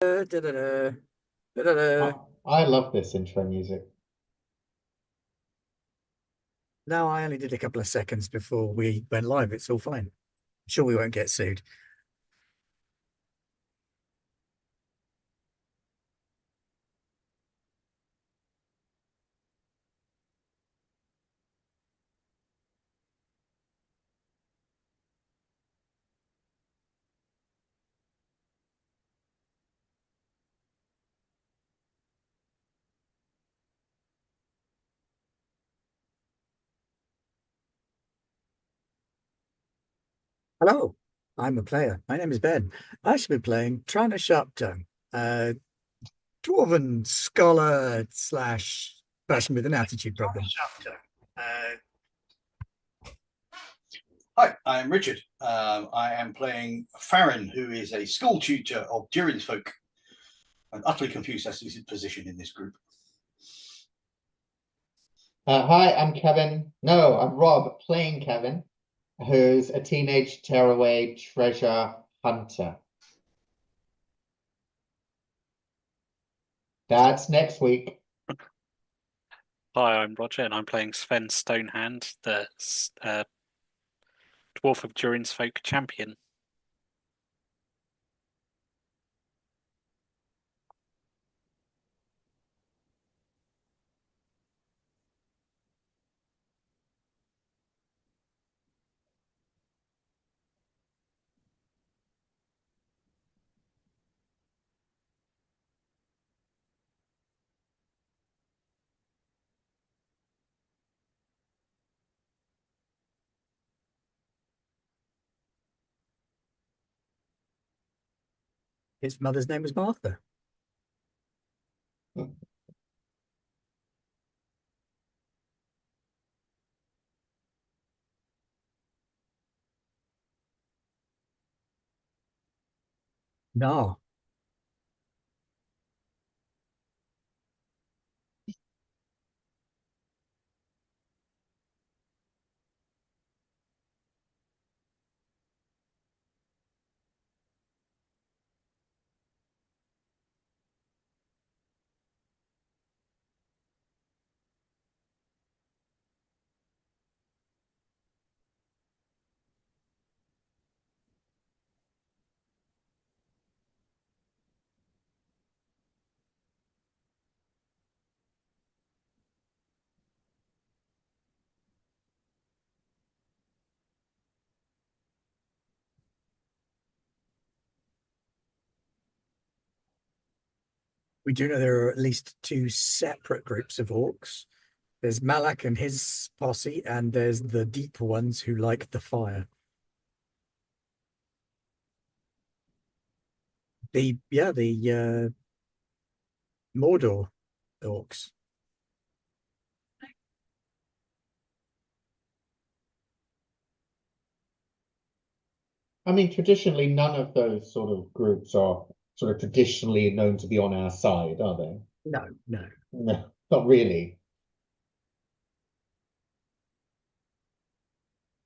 Da-da-da, da-da-da. I love this intro music. No, I only did a couple of seconds before we went live. It's all fine. Sure, we won't get sued. Hello, I'm a player. My name is Ben. I should be playing Trina Sharptongue, a dwarven scholar slash person with an attitude problem. Hi, I'm Richard. I am playing Farron, who is a school tutor of Durin's folk. I'm utterly confused as to his position in this group. Hi, I'm Kevin. No, I'm Rob, playing Kevin, who's a teenage tearaway treasure hunter. That's next week. Hi, I'm Roger, and I'm playing Sven Stonehand, the Dwarf of Durin's Folk champion. His mother's name was Martha. No, we do know there are at least two separate groups of orcs. There's Malak and his posse, and there's the deep ones who like the fire. The Mordor orcs. I mean, traditionally, none of those sort of groups are sort of traditionally known to be on our side, are they? No, no. No, not really.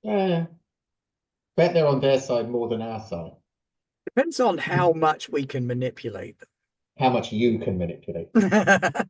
Yeah, bet they're on their side more than our side. Depends on how much we can manipulate How much you can manipulate. them.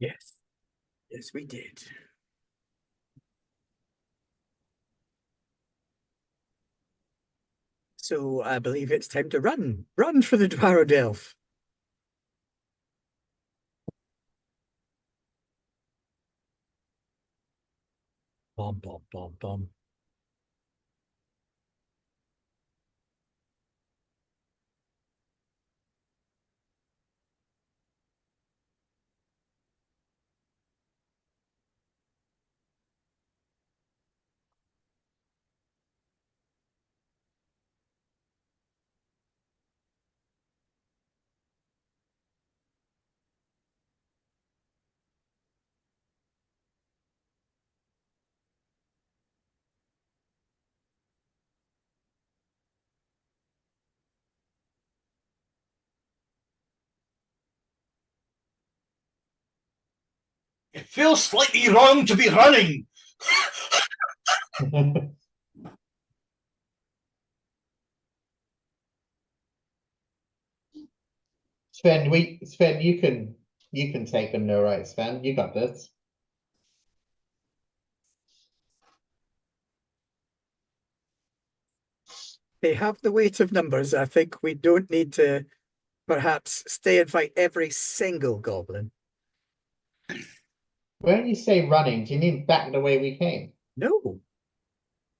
Yes. Yes, we did. So I believe it's time to run. Run for the Dwarrow Bomb, bomb, bomb, bomb. It feels slightly wrong to be running. Sven, you can take them, no right, Sven. You got this. They have the weight of numbers. I think we don't need to perhaps stay and fight every single goblin. When you say running, do you mean back the way we came? No,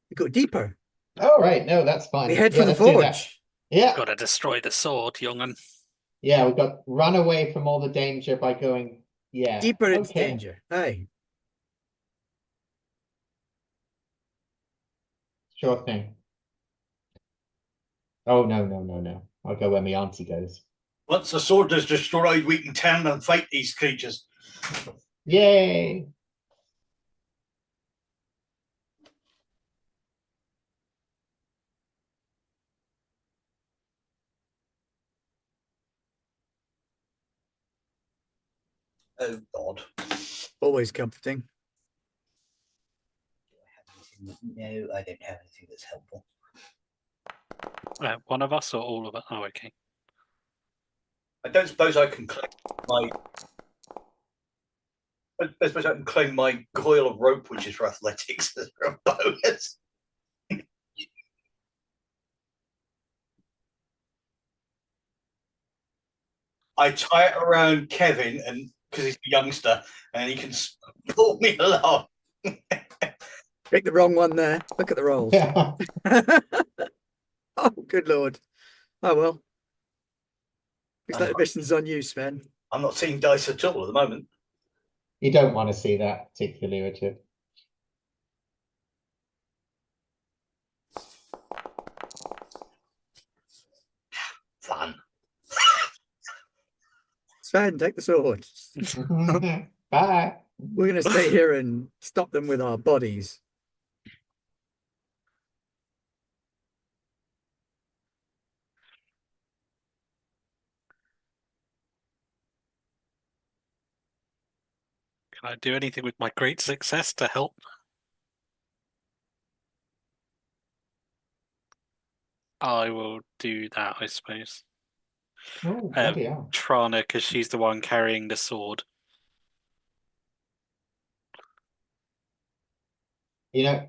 we go deeper. Oh, right. No, that's We fine. head Yeah, for the let's do that. forge. Yeah. Gotta destroy the sword, young'un. Yeah, we've got run away from all the danger by going, yeah. Deeper into Okay. danger. Aye. Sure thing. Oh, no, no, no, no. I'll go where my auntie goes. Once the sword is destroyed, we can turn and fight these creatures. Yay. Oh, God. Always comforting. No, I don't have anything that's helpful. One of us or all of us? Oh, okay. I don't suppose I can claim my. I suppose I can claim my coil of rope, which is for athletics, as a bonus. I tie it around Kevin, and because he's a youngster, and he can pull me along. Pick the wrong one there. Look at the rolls. Yeah. Oh, good Lord. Oh, well. Looks like the mission's on you, Sven. I'm not seeing dice at all at the moment. You don't want to see that, particularly, Richard. Fun. Sven, take the sword. Bye. We're going to stay here and stop them with our bodies. Can I do anything with my great success to help? I will do that, I suppose. Oh, bloody hell. Trana, because she's the one carrying the sword. You know,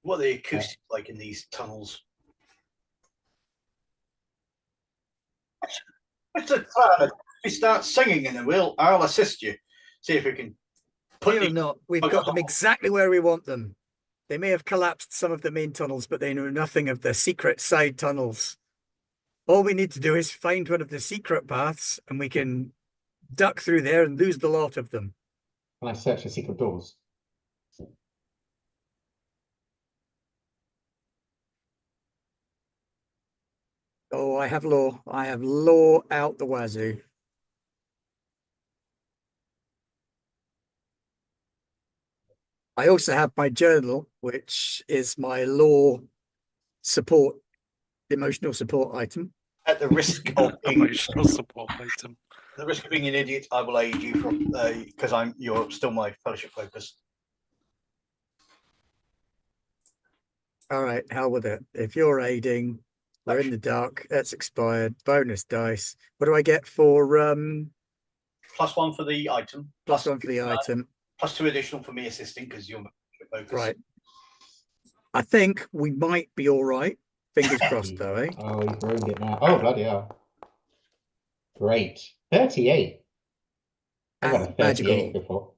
What are the acoustics like in these tunnels? Mr. Turner, if you start singing in the will, I'll assist you. See if we can put Fear you. not, we've got them exactly where we want them. They may have collapsed some of the main tunnels, but they know nothing of the secret side tunnels. All we need to do is find one of the secret paths, and we can duck through there and lose the lot of them. can I search for secret doors? Oh, I have law. I have law out the wazoo. I also have my journal, which is my law support, emotional support item. At the risk of being, Emotional support item. the risk of being an idiot, I will aid you from because you're still my fellowship focus. All right, hell with it. If you're aiding, we're in the dark. That's expired. Bonus dice. What do I get for +1 for the item. +1 for the item? +2 additional for me assisting because you're focus. Right. I think we might be all right. Fingers crossed, though, eh? Oh, he's ruined it now. Oh, bloody hell. Great. 38. I've got a 38 Magical. before.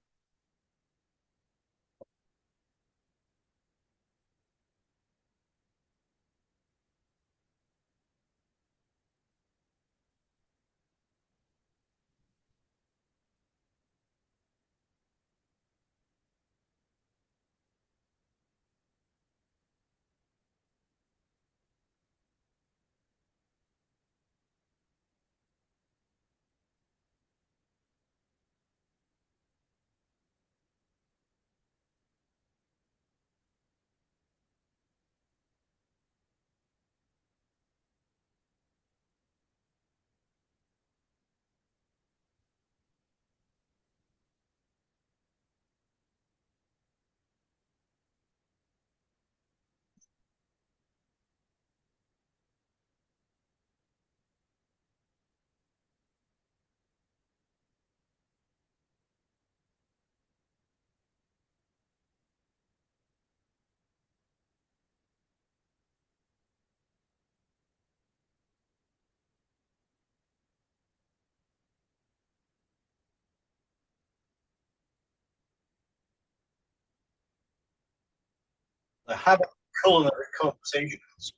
I have culinary conversations.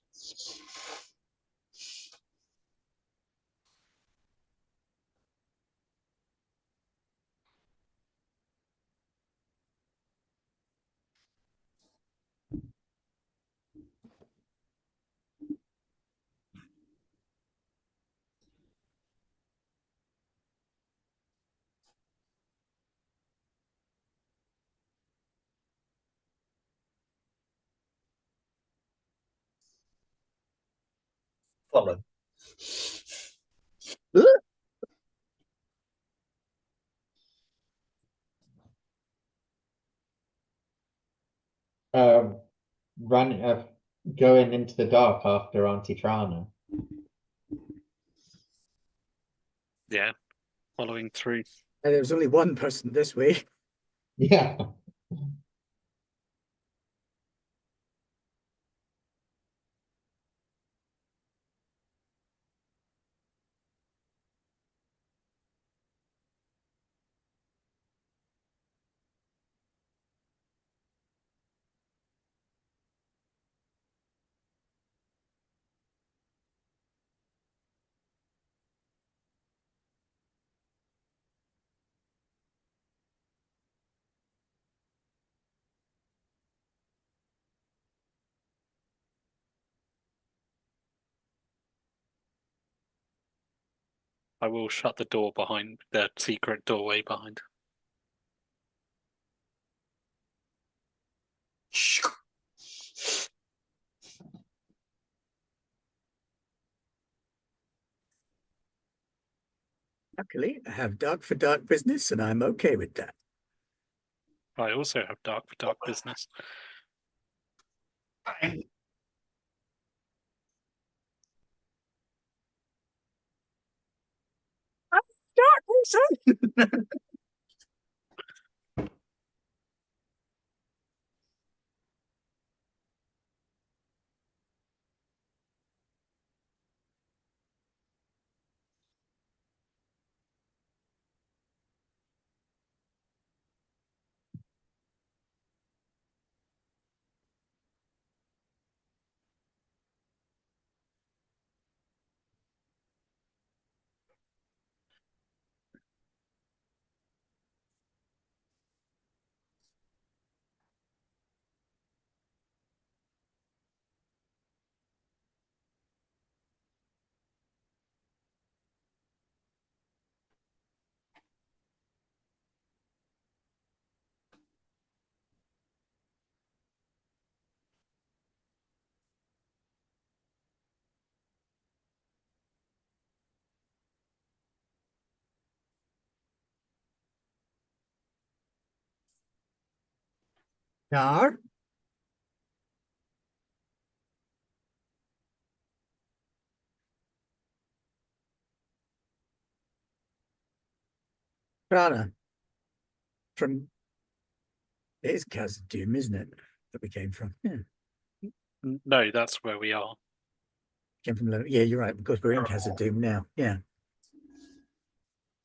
Follow. Um, run, going into the dark after Auntie Trana. Yeah, following through. And there was only one person this week. Yeah. I will shut the door behind the secret doorway behind. Luckily, I have dark for dark business, and I'm okay with that. I also have dark for dark business. Bang. Dark person! TOR? Prana. From it is Khazad Doom, isn't it? That we came from. Yeah. No, that's where we are. Came from yeah, you're right, because we're in Khazad Doom now. Yeah.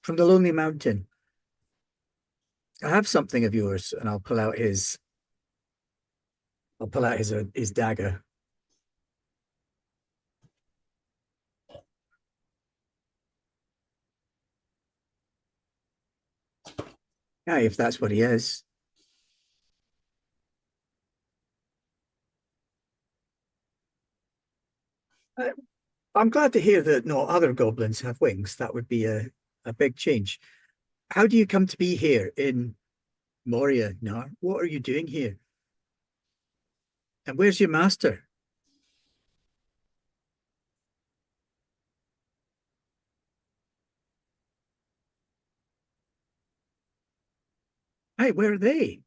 From the Lonely Mountain. I have something of yours, and I'll pull out his dagger. Yeah, if that's what he is. Uh, I'm glad to hear that no other goblins have wings. That would be a big change. How do you come to be here in Moria, Nar? What are you doing here? And where's your master? Hey, where are they?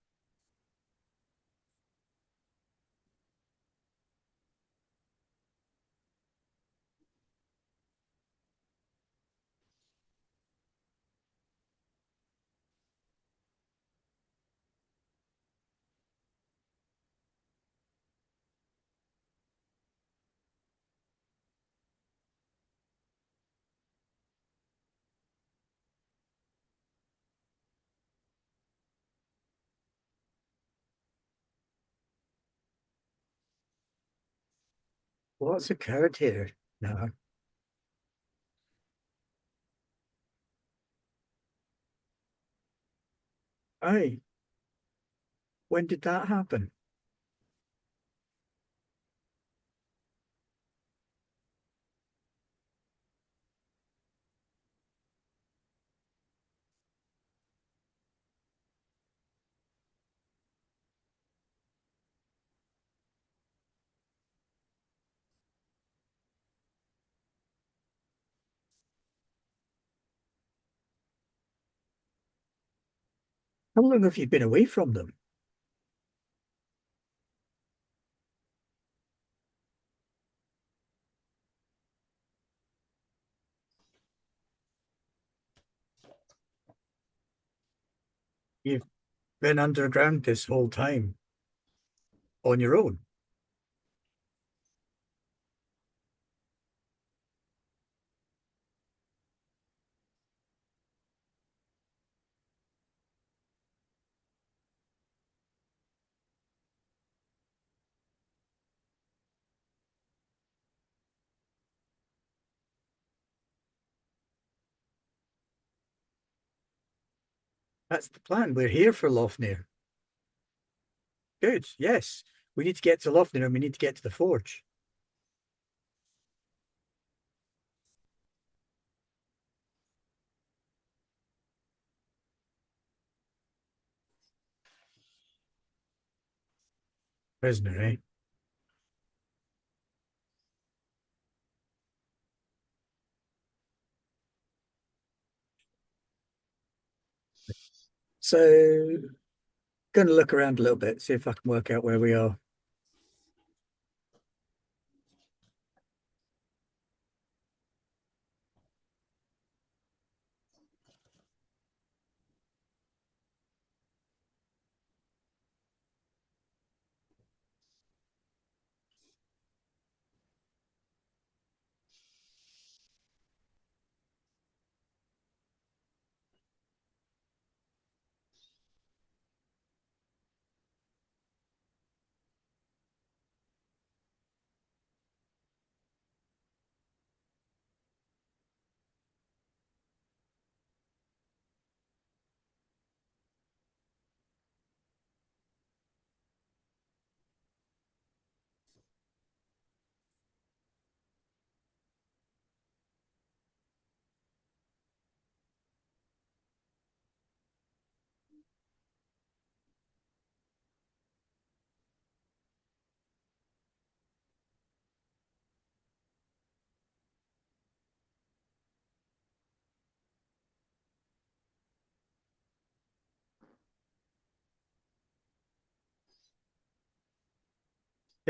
What's occurred here, Nar? Aye, when did that happen? How long have you been away from them? You've been underground this whole time on your own. That's the plan. We're here for Lofnir. Good, yes. We need to get to Lofnir and we need to get to the forge. Prisoner, eh? So, gonna look around a little bit, see if I can work out where we are.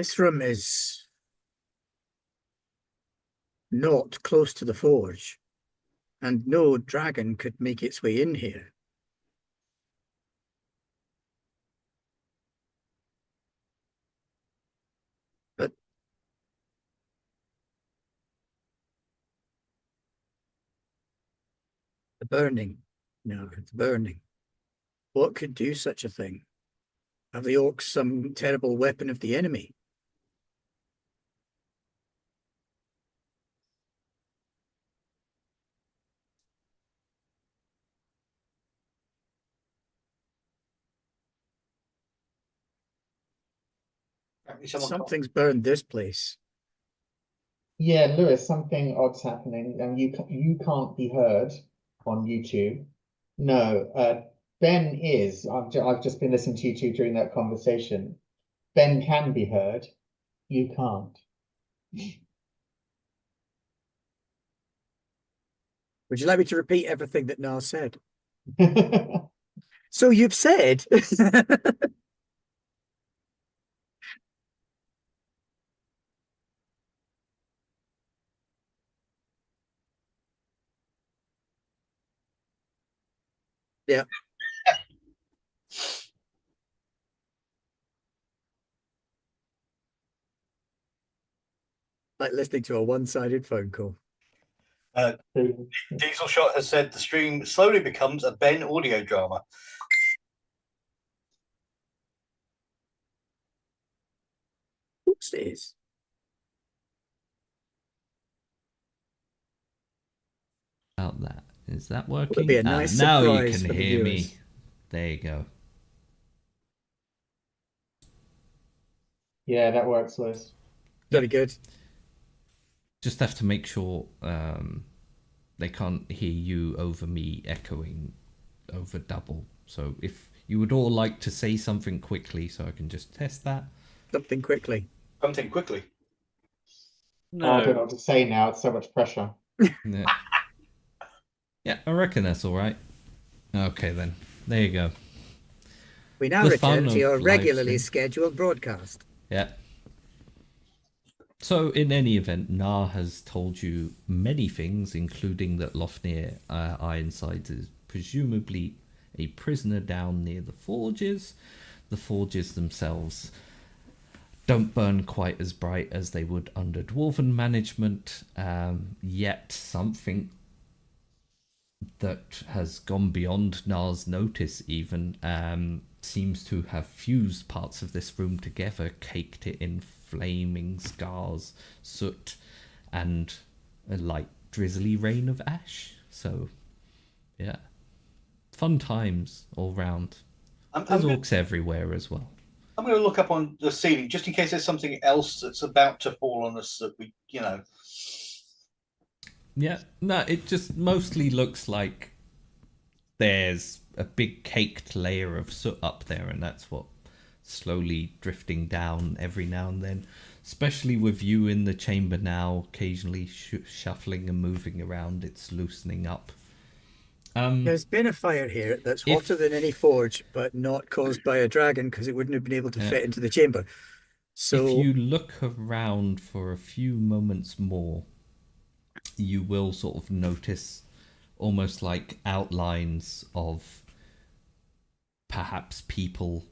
This room is not close to the forge, and no dragon could make its way in here. But the burning, no, it's burning. What could do such a thing? Have the orcs some terrible weapon of the enemy? Apparently someone Something's burned this place. Yeah, Lewis, something odd's happening, and you can't be heard on YouTube. No, Ben is. I've just been listening to you two during that conversation. Ben can be heard. You can't. Would you like me to repeat everything that Niall said? So you've said. Yeah. Like listening to a one-sided phone call. Diesel Shot has said the stream slowly becomes a Ben audio drama. Of course it is. About that. Is that Would working? be a nice now you surprise can for the hear me. viewers. There you go. Yeah, that works, Lewis. Very good. Just have to make sure they can't hear you over me echoing over double. So if you would all like to say something quickly so I can just test that. Something quickly. Something quickly. Oh, I don't know No, what to say now. It's so much pressure. Yeah, yeah, I reckon that's all right. Okay then. There you go. We now The fun return to of your live regularly stream. scheduled broadcast. Yeah. So, in any event, Nar has told you many things, including that Lofnir Ironsides is presumably a prisoner down near the forges. The forges themselves don't burn quite as bright as they would under Dwarven management, yet something that has gone beyond Nar's notice even seems to have fused parts of this room together, caked it in flaming scars, soot, and a light drizzly rain of ash. So, yeah. Fun times all round. There's orcs everywhere as well. I'm going to look up on the ceiling just in case there's something else that's about to fall on us that we, Yeah, no, it just mostly looks like there's a big caked layer of soot up there, and that's what slowly drifting down every now and then, especially with you in the chamber now, occasionally shuffling and moving around. It's loosening up. There's been a fire here that's hotter than any forge, but not caused by a dragon because it wouldn't have been able to fit into the chamber. So if you look around for a few moments more, you will sort of notice almost like outlines of perhaps people,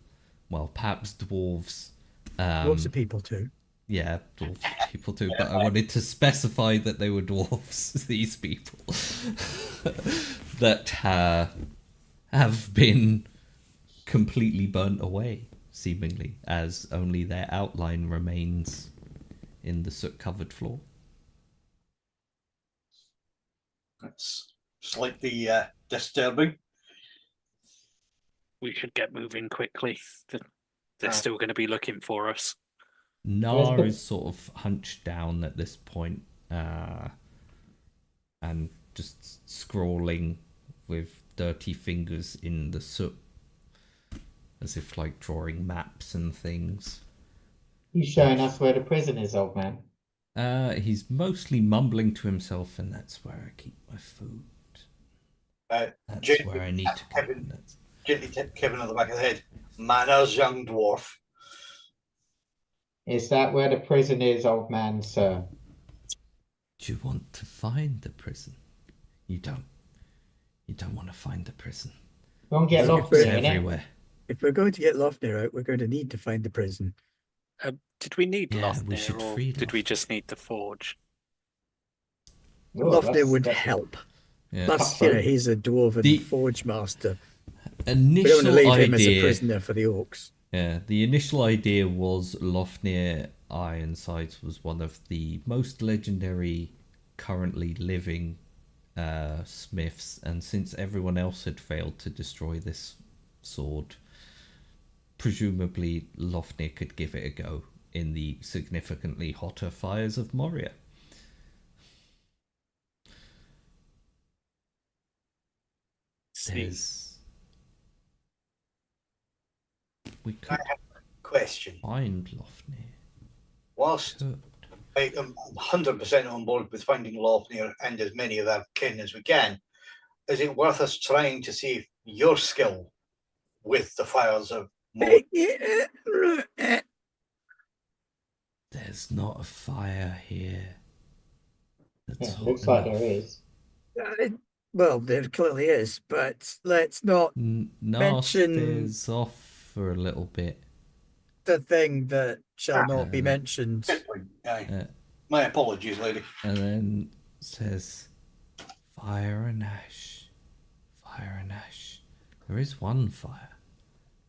well, perhaps dwarves. Lots of people too. Yeah, dwarf people too, but I wanted to specify that they were dwarves, these people, that have been completely burnt away, seemingly, as only their outline remains in the soot-covered floor. That's slightly disturbing. we should get moving quickly. They're still going to be looking for us. Nar is sort of hunched down at this point, and just scrawling with dirty fingers in the soot, as if like drawing maps and things. He's showing us where the prison is, old man. He's mostly mumbling to himself, and that's where I keep my food. That's where I need to go. Gently tap Kevin on the back of the head. Manners, young dwarf. Is that where the prison is, old man, sir? Do you want to find the prison? You don't. You don't want to find the prison. Go and get If lost we're- near, It's innit? everywhere. If we're going to get Lofnir out, we're going to need to find the prison. Did we need Yeah, we Lofnir, should or free did we Lofnir. just need the forge? Oh, Lofnir would that's help. Yeah. Plus, cutthroat. he's a dwarven The forge master. We don't want to initial leave him as a idea. prisoner for the orcs. Yeah, the initial idea was Lofnir Ironsides was one of the most legendary currently living smiths, and since everyone else had failed to destroy this sword, presumably Lofnir could give it a go in the significantly hotter fires of Moria. See, There's... We I could have a question. find Lofnir. Whilst Could. I am 100% on board with finding Lofnir and as many of our kin as we can, is it worth us trying to see if your skill with the fires of more There's not a fire here. That's Yeah, hot looks like enough. there is. Well, there clearly is, but let's not Nas mention- stares off for a little bit. the thing that shall not be Uh, mentioned. Good point. Aye. Uh, My apologies, lady. and then says, "Fire and ash, fire and ash." There is one fire.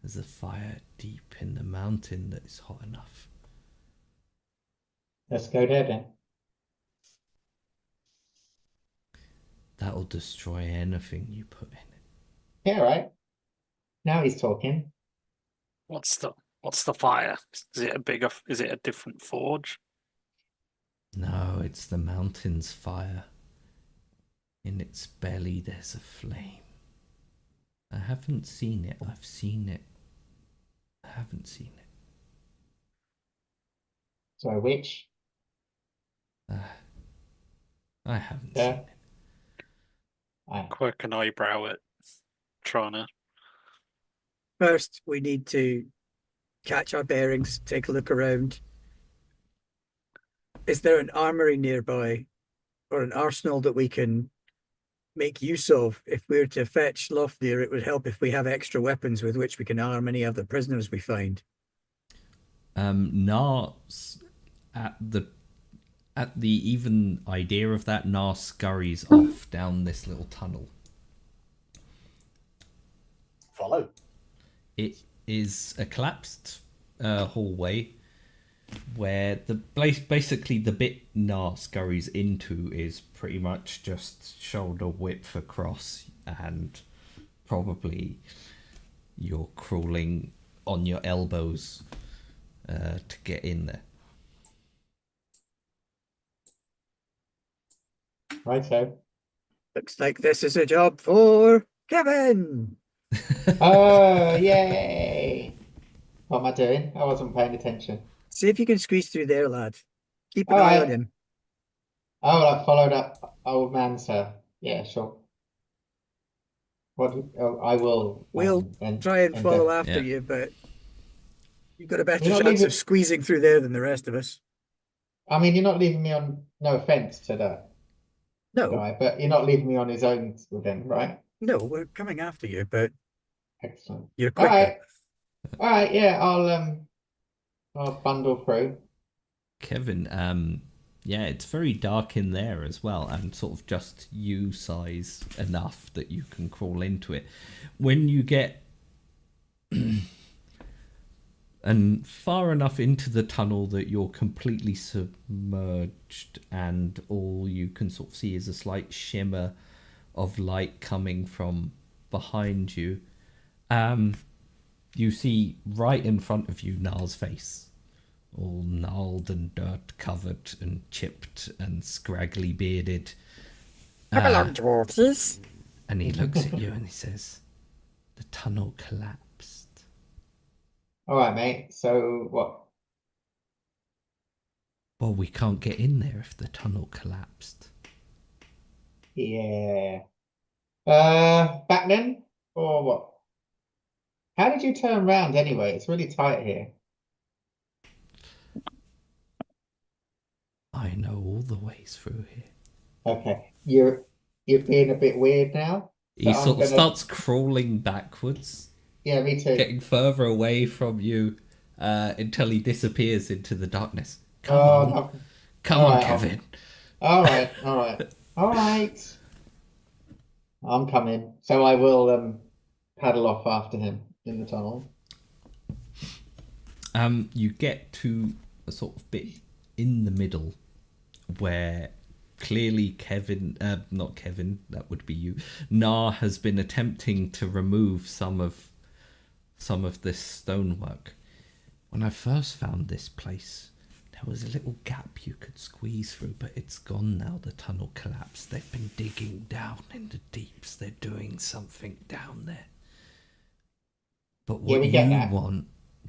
There's a fire deep in the mountain that is hot enough. Let's go there then. That'll destroy anything you put in it. Yeah, right. Now he's talking. what's the fire? Is it a bigger? Is it a different forge? No, it's the mountain's fire. In its belly there's a flame. I haven't seen it. I've seen it. I haven't seen it. So which? I haven't Yeah. seen it. Quirk an eyebrow at Trana. First, we need to catch our bearings, take a look around. Is there an armory nearby or an arsenal that we can make use of? If we're to fetch Lofnir, it would help if we have extra weapons with which we can arm any of the prisoners we find. Nars at the even idea of that, Nars scurries off down this little tunnel. Follow. It is a collapsed hallway where basically the bit Nars scurries into is pretty much just shoulder width across, and probably you're crawling on your elbows to get in there. Right, so. Looks like this is a job for Kevin. Oh, yay! What am I doing? I wasn't paying attention. See if you can squeeze through there, lad. Keep an All eye right. on him. Oh, I followed up old man, sir. Yeah, sure. What? Oh, I will. We'll try and follow after Yeah. you, but you've got a better You're not chance of leaving- squeezing through there than the rest of us. I mean, you're not leaving me on. No offense to that No, guy, but you're not leaving me on his own with him, right? no, we're coming after you, but Excellent. you're All quicker. right. All right. Yeah, I'll bundle through. Kevin, yeah, it's very dark in there as well, and sort of just you size enough that you can crawl into it. When you get and far enough into the tunnel that you're completely submerged, and all you can sort of see is a slight shimmer of light coming from behind you. You see right in front of you Nar's face, all gnarled and dirt covered and chipped and scraggly bearded. Come along, dwarfs. And he looks at you and he says, "The tunnel collapsed." All right, mate. So what? Well, we can't get in there if the tunnel collapsed. Yeah. Back then, or what? How did you turn around anyway? It's really tight here. I know all the ways through here. Okay, you're being a bit weird now. So He I'm sort of gonna. starts crawling backwards, Yeah, me too. getting further away from you until he disappears into the darkness. Come Oh on. no. Come All on, right. Kevin. All right. All right. All right. I'm coming. So I will paddle off after him in the tunnel. You get to a sort of bit in the middle where clearly not Kevin, that would be you. Nar has been attempting to remove some of this stonework. When I first found this place, there was a little gap you could squeeze through, but it's gone now. The tunnel collapsed. They've been digging down in the deeps. They're doing something down there. But Yeah, we get that.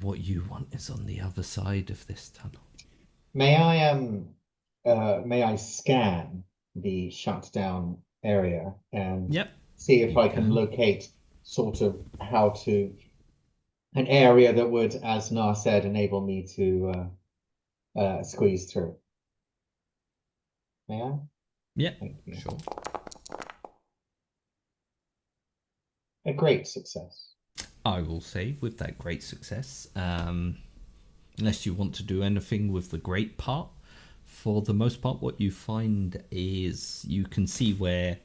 what you want is on the other side of this tunnel. May I scan the shut down area and Yep. see if You I can can. locate sort of an area that would, as Nar said, enable me to squeeze through. May I? Yeah, Thank you. sure. A great success. I will say with that great success, unless you want to do anything with the great part, for the most part, what you find is you can see where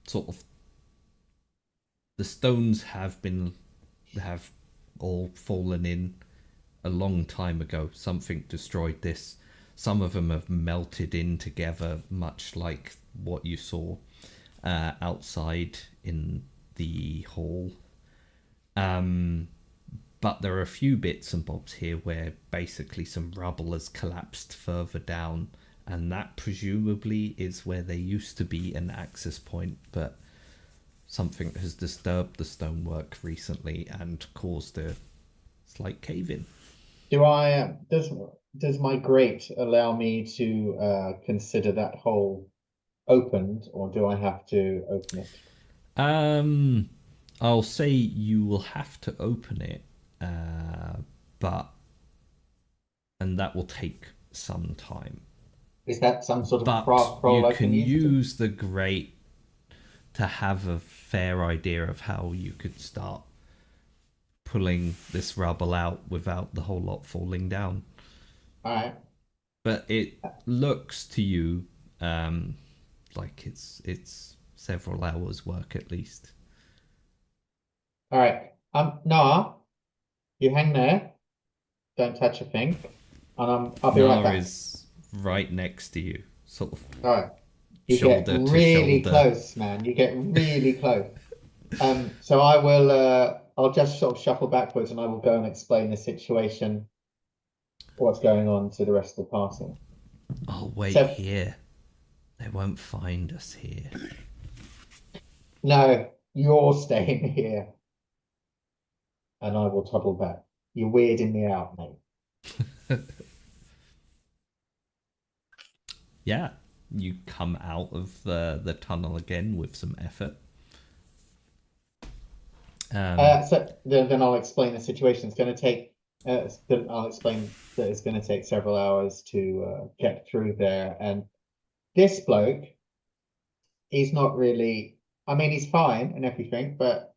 sort of the stones have all fallen in a long time ago. Something destroyed this. Some of them have melted in together, much like what you saw outside in the hall. But there are a few bits and bobs here where basically some rubble has collapsed further down, and that presumably is where there used to be an access point, but something has disturbed the stonework recently and caused a slight cave-in. Does my grate allow me to consider that hole opened, or do I have to open it? I'll say you will have to open it, and that will take some time. Is that some sort of But craft roll you I can use? use the grate to have a fair idea of how you could start pulling this rubble out without the whole lot falling down. All right. But it looks to you like it's several hours work at least. All right. Noah, you hang there. Don't touch a thing. And I'll be right Nar back. is right next to you, sort of All right. You get shoulder to really shoulder. close, man. You get really close. So I will I'll just sort of shuffle backwards and I will go and explain the situation, what's going on to the rest of the party. I'll wait So- here. They won't find us here. No, you're staying here. And I will toddle back. You're weirding me out, mate. Yeah, you come out of the tunnel again with some effort. So then I'll explain the situation. It's going to take. I'll explain that it's going to take several hours to get through there. And this bloke, he's not really. I mean, he's fine and everything, but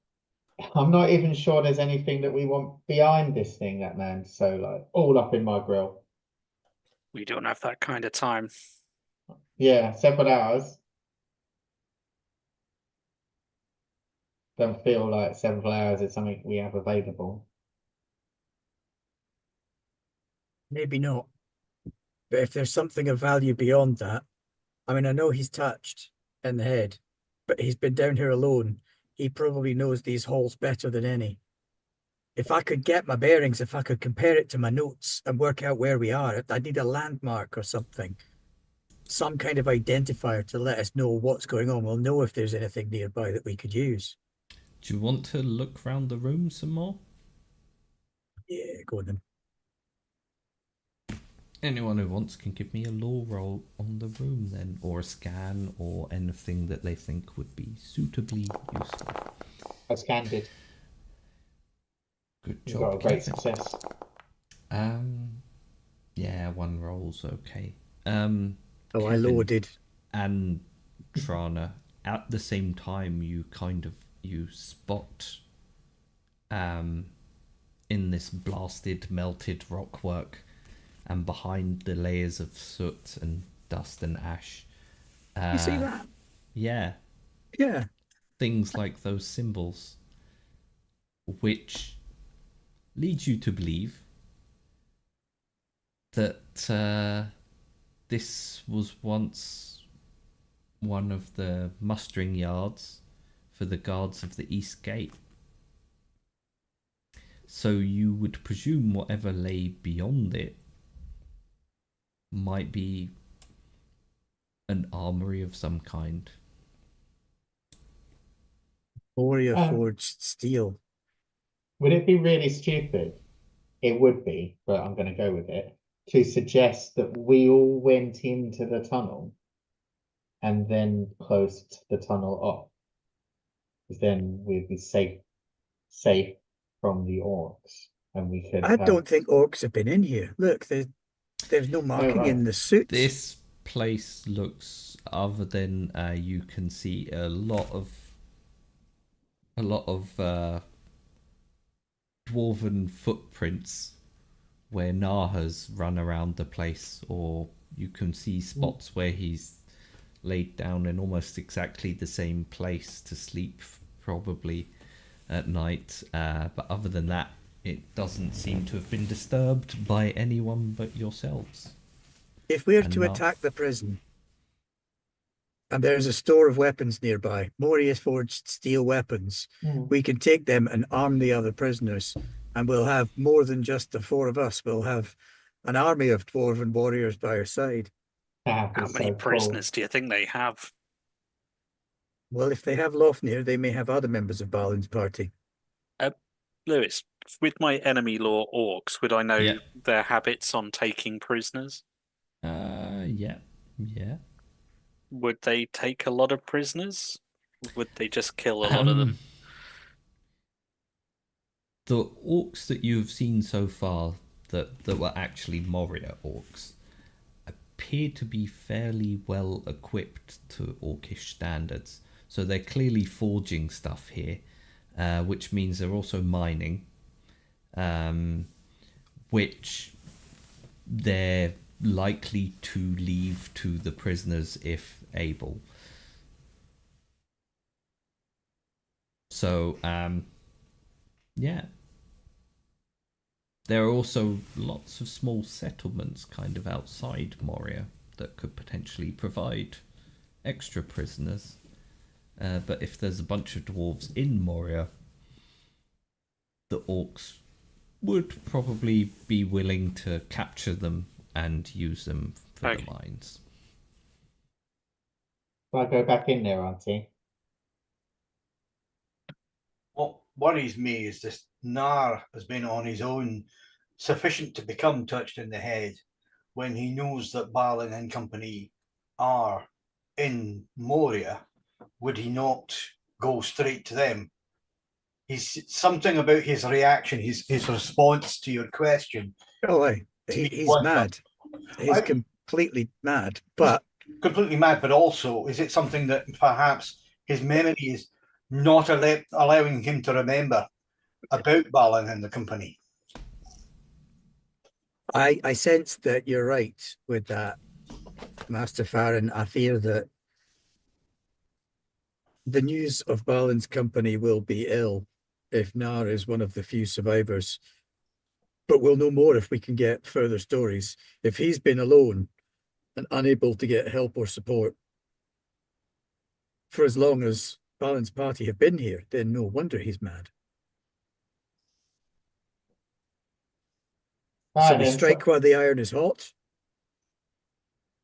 I'm not even sure there's anything that we want behind this thing. That man, so like all up in my grill. We don't have that kind of time. Yeah, several hours. Don't feel like several hours is something we have available. Maybe not. But if there's something of value beyond that, I mean, I know he's touched in the head, but he's been down here alone. He probably knows these halls better than any. If I could get my bearings, if I could compare it to my notes and work out where we are, I'd need a landmark or something. Some kind of identifier to let us know what's going on. We'll know if there's anything nearby that we could use. Do you want to look around the room some more? Yeah, go on then. Anyone who wants can give me a lore roll on the room then, or a scan, or anything that they think would be suitably useful. I scanned it. Good You job. got a great Kevin. success. Yeah, one roll's okay. Oh, I Kevin loaded. and Trana, at the same time, you spot in this blasted, melted rockwork, and behind the layers of soot and dust and ash. You see that? Yeah, Yeah. things like those symbols, which leads you to believe that this was once one of the mustering yards for the guards of the East Gate. So you would presume whatever lay beyond it might be an armory of some kind. Warrior Um, forged steel. Would it be really stupid? It would be, but I'm going to go with it, to suggest that we all went into the tunnel and then closed the tunnel off. Because then we'd be safe from the orcs, and we could I have. don't think orcs have been in here. Look, there's no marking in right. the suits. This place looks, other than you can see a lot of dwarven footprints where Nar has run around the place, or you can see spots where he's laid down in almost exactly the same place to sleep, probably at night. But other than that, it doesn't seem to have been disturbed by anyone but yourselves. If we're And to Nar- attack the prison, and there's a store of weapons nearby, Warrior forged steel weapons, we can take them and arm the other prisoners, and we'll have more than just the four of us. We'll have an army of dwarven warriors by our side. That'd be How many so prisoners do you think they have? Well, if they have Lofnir, they may have other members of Balin's party. Lewis, with my enemy law orcs, would I know Yeah. their habits on taking prisoners? Yeah. Would they take a lot of prisoners? Would they just kill a lot of them? The orcs that you've seen so far that were actually Moria orcs appear to be fairly well equipped to orcish standards. So they're clearly forging stuff here, which means they're also mining, which they're likely to leave to the prisoners if able. So, yeah. There are also lots of small settlements kind of outside Moria that could potentially provide extra prisoners. But if there's a bunch of dwarves in Moria, the orcs would probably be willing to capture them and use them for Okay. the mines. I'll go back in there, Auntie. What worries me is this Nar has been on his own sufficient to become touched in the head when he knows that Balin and company are in Moria. Would he not go straight to them? He's something about his reaction, his response to your question. Oh, aye. He's mad. He's completely mad. But completely mad, but also, is it something that perhaps his memory is not allowing him to remember about Balin and the company? I sense that you're right with that, Master Farron. I fear that the news of Balin's company will be ill if Nar is one of the few survivors. But we'll know more if we can get further stories. If he's been alone and unable to get help or support for as long as Balin's party have been here, then no wonder he's mad. Shall we strike while the iron is hot?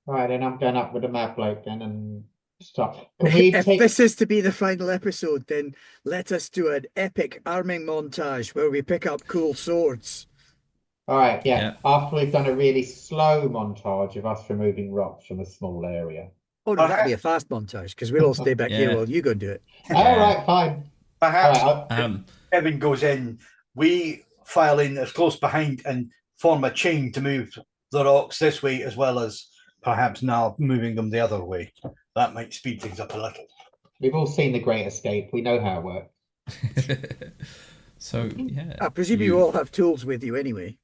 Right, then I'm going up with the mad bloke then and stop. Can we If take... this is to be the final episode, then let us do an epic arming montage where we pick up cool swords. All right, yeah. After we've done a really slow montage of us removing rocks from a small area. Oh, no, that'd be a fast montage because we'll all stay back here while you go and do it. All right, fine. Perhaps right, Kevin goes in, we file in as close behind and form a chain to move the rocks this way, as well as perhaps now moving them the other way. That might speed things up a little. We've all seen The Great Escape. We know how it works. So yeah, I presume you all have tools with you anyway.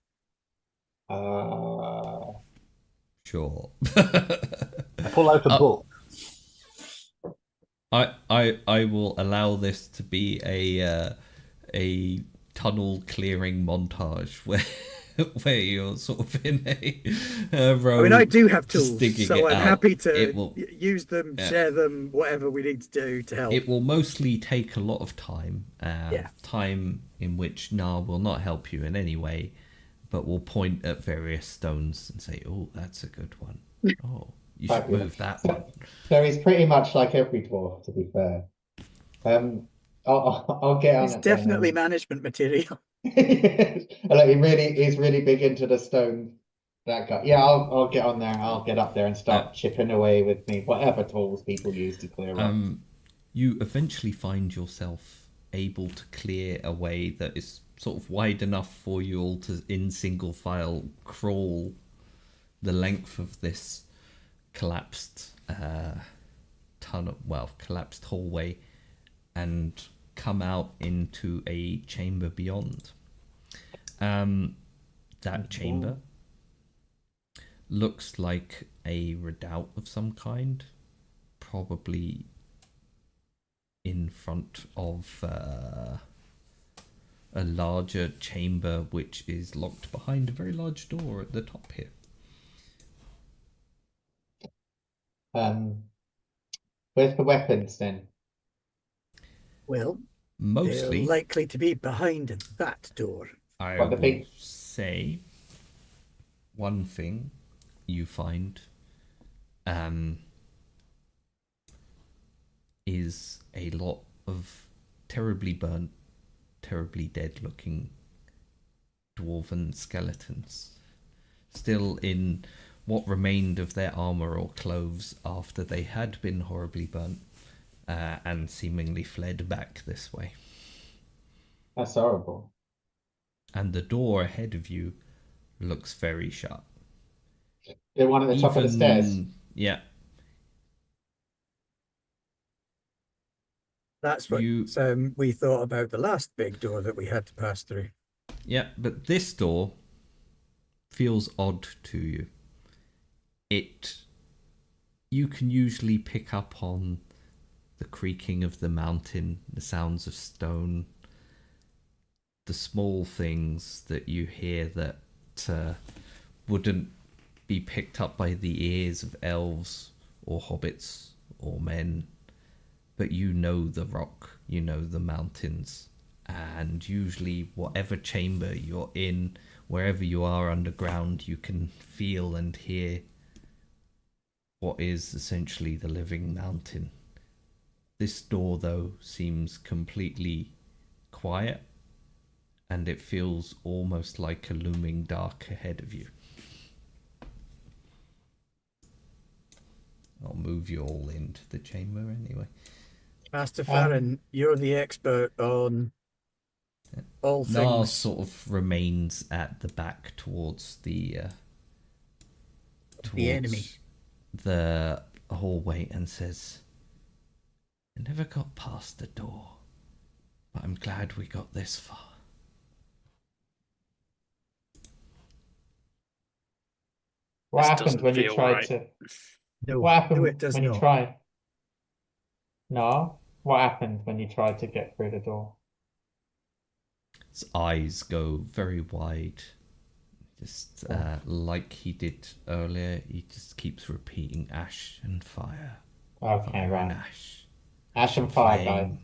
sure. I pull out a book. I will allow this to be a tunnel clearing montage where you're sort of in a row. I mean, I do have just tools, digging so it I'm out. happy to It will- use them, Yeah. share them, whatever we need to do to help. It will mostly take a lot of time. Yeah. Time in which Nar will not help you in any way, but will point at various stones and say, "Oh, that's a good one. Oh, you should Fabulous. move that one." So he's pretty much like every dwarf, to be fair. I'll get on It's it definitely then. management material. Look, he's really big into the stone. That guy. Yeah, I'll get on there. I'll get up there and start chipping away with me, whatever tools people use to clear up. You eventually find yourself able to clear a way that is sort of wide enough for you all to, in single file, crawl the length of this collapsed collapsed hallway and come out into a chamber beyond. That chamber looks like a redoubt of some kind, probably in front of a larger chamber which is locked behind a very large door at the top here. Where's the weapons then? Well, Mostly, they're likely to be behind that door. I What, the will big- say one thing you find is a lot of terribly burnt, terribly dead looking dwarven skeletons still in what remained of their armor or clothes after they had been horribly burnt and seemingly fled back this way. That's horrible. And the door ahead of you looks very shut. The one at the top of the stairs. Yeah. That's what we thought about the last big door that we had to pass through. Yeah, but this door feels odd to you. You can usually pick up on the creaking of the mountain, the sounds of stone, the small things that you hear that wouldn't be picked up by the ears of elves or hobbits or men. But you know the rock, you know the mountains, and usually whatever chamber you're in, wherever you are underground, you can feel and hear what is essentially the living mountain. This door, though, seems completely quiet, and it feels almost like a looming dark ahead of you. I'll move you all into the chamber anyway. Master Farron, you're the expert on all Nar things. sort of remains at the back towards the enemy. the hallway and says, "I never got past the door, but I'm glad we got this far." What This happened doesn't when you feel tried right. to? No, What happened no, it does when not. you tried? No. What happened when you tried to get through the door? His eyes go very wide. Just like he did earlier, he just keeps repeating ash and fire. Okay, Fire and right. ash. Ash and fire, guys. flame.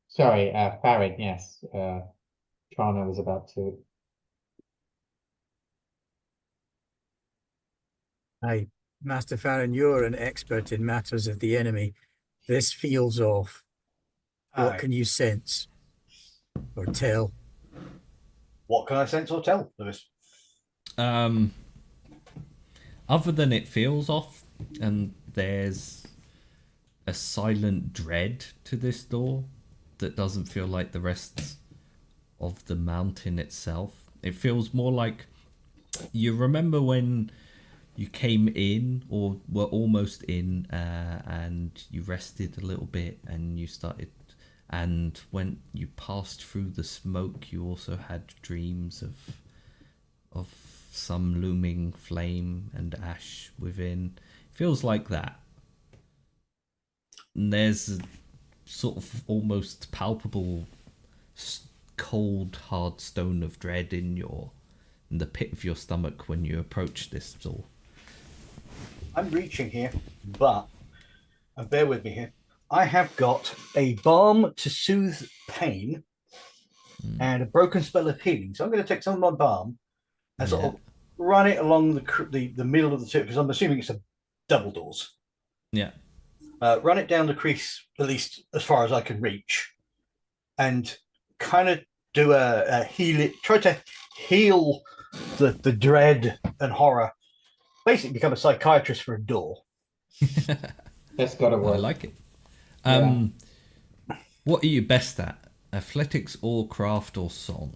Sorry, Farid, yes. Trana was about to. Aye, Master Farron, you're an expert in matters of the enemy. This feels off. What Aye. can you sense or tell? What can I sense or tell, Lewis? Other than it feels off, and there's a silent dread to this door that doesn't feel like the rest of the mountain itself. It feels more like You remember when you came in or were almost in, and you rested a little bit, and you started, and when you passed through the smoke, you also had dreams of some looming flame and ash within. Feels like that. And there's a sort of almost palpable cold hard stone of dread in the pit of your stomach when you approach this door. I'm reaching here, but and bear with me here. I have got a balm to soothe pain and a broken spell of healing. So I'm going to take some of my balm and sort of run it along the middle of the two, because I'm assuming it's a double doors. Yeah. Run it down the crease, at least as far as I can reach, and kind of do a heal it, try to heal the dread and horror. Basically become a psychiatrist for a door. That's got to I work. like it. Yeah. What are you best at? Athletics or craft or song?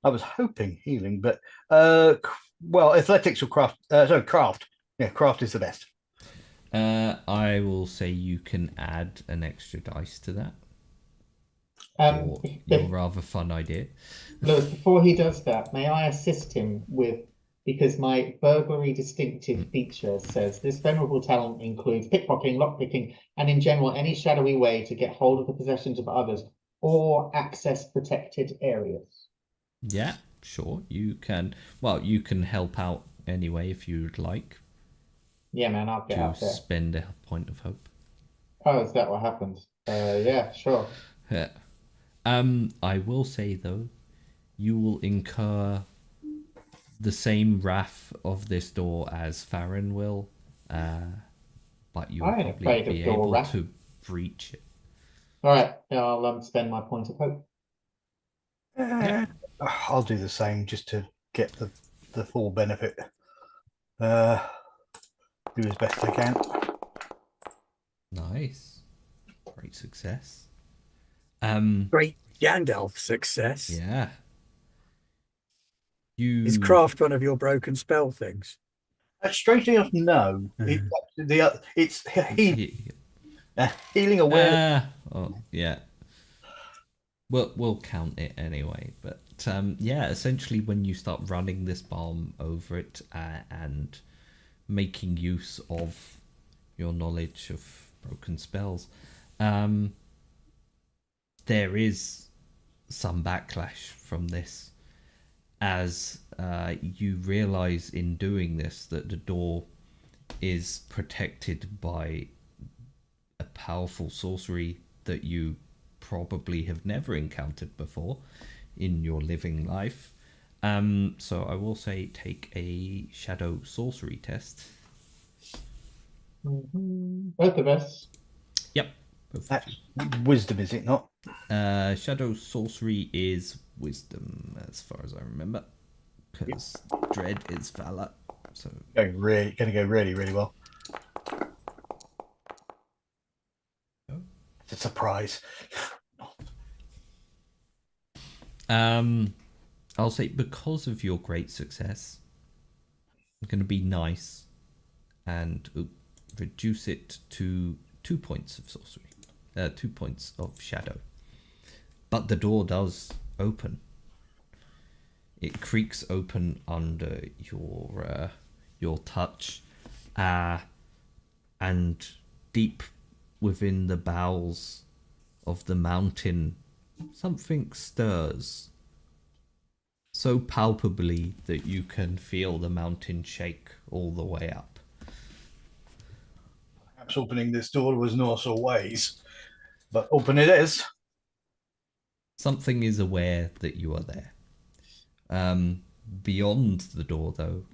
I was hoping healing, but well, athletics or craft. Craft. Yeah, craft is the best. I will say you can add an extra dice to that. Or your rather fun idea. Lewis, before he does that, may I assist him with, because my burglary distinctive feature says this venerable talent includes pickpocketing, lockpicking, and in general any shadowy way to get hold of the possessions of others or access protected areas. Yeah, sure. You can. Well, you can help out anyway if you'd like. Yeah, man, I'll get to out there. spend a point of hope. Oh, is that what happens? Yeah, sure. Yeah. I will say though, you will incur the same wrath of this door as Farron will, but you'll I ain't probably afraid of be door able wrath. to breach it. All right, I'll spend my point of hope. I'll do the same just to get the full benefit. Do as best I can. Nice, great success. Great Gandalf success. Yeah. You Is craft one of your broken spell things? Strangely enough, no. It's healing awareness. Oh yeah. We'll count it anyway, but yeah, essentially when you start running this balm over it and making use of your knowledge of broken spells, there is some backlash from this, as you realize in doing this that the door is protected by a powerful sorcery that you probably have never encountered before in your living life. So I will say take a shadow sorcery test. Both of us. Yep. That's wisdom, is it not? Shadow sorcery is wisdom, as far as I remember, because dread is valor. So Going to go really, really well. It's a surprise. I'll say because of your great success, I'm going to be nice and reduce it to 2 points of sorcery, 2 points of shadow. But the door does open. It creaks open under your touch, and deep within the bowels of the mountain, something stirs so palpably that you can feel the mountain shake all the way up. Perhaps opening this door was not so wise, but open it is. Something is aware that you are there. Beyond the door, though,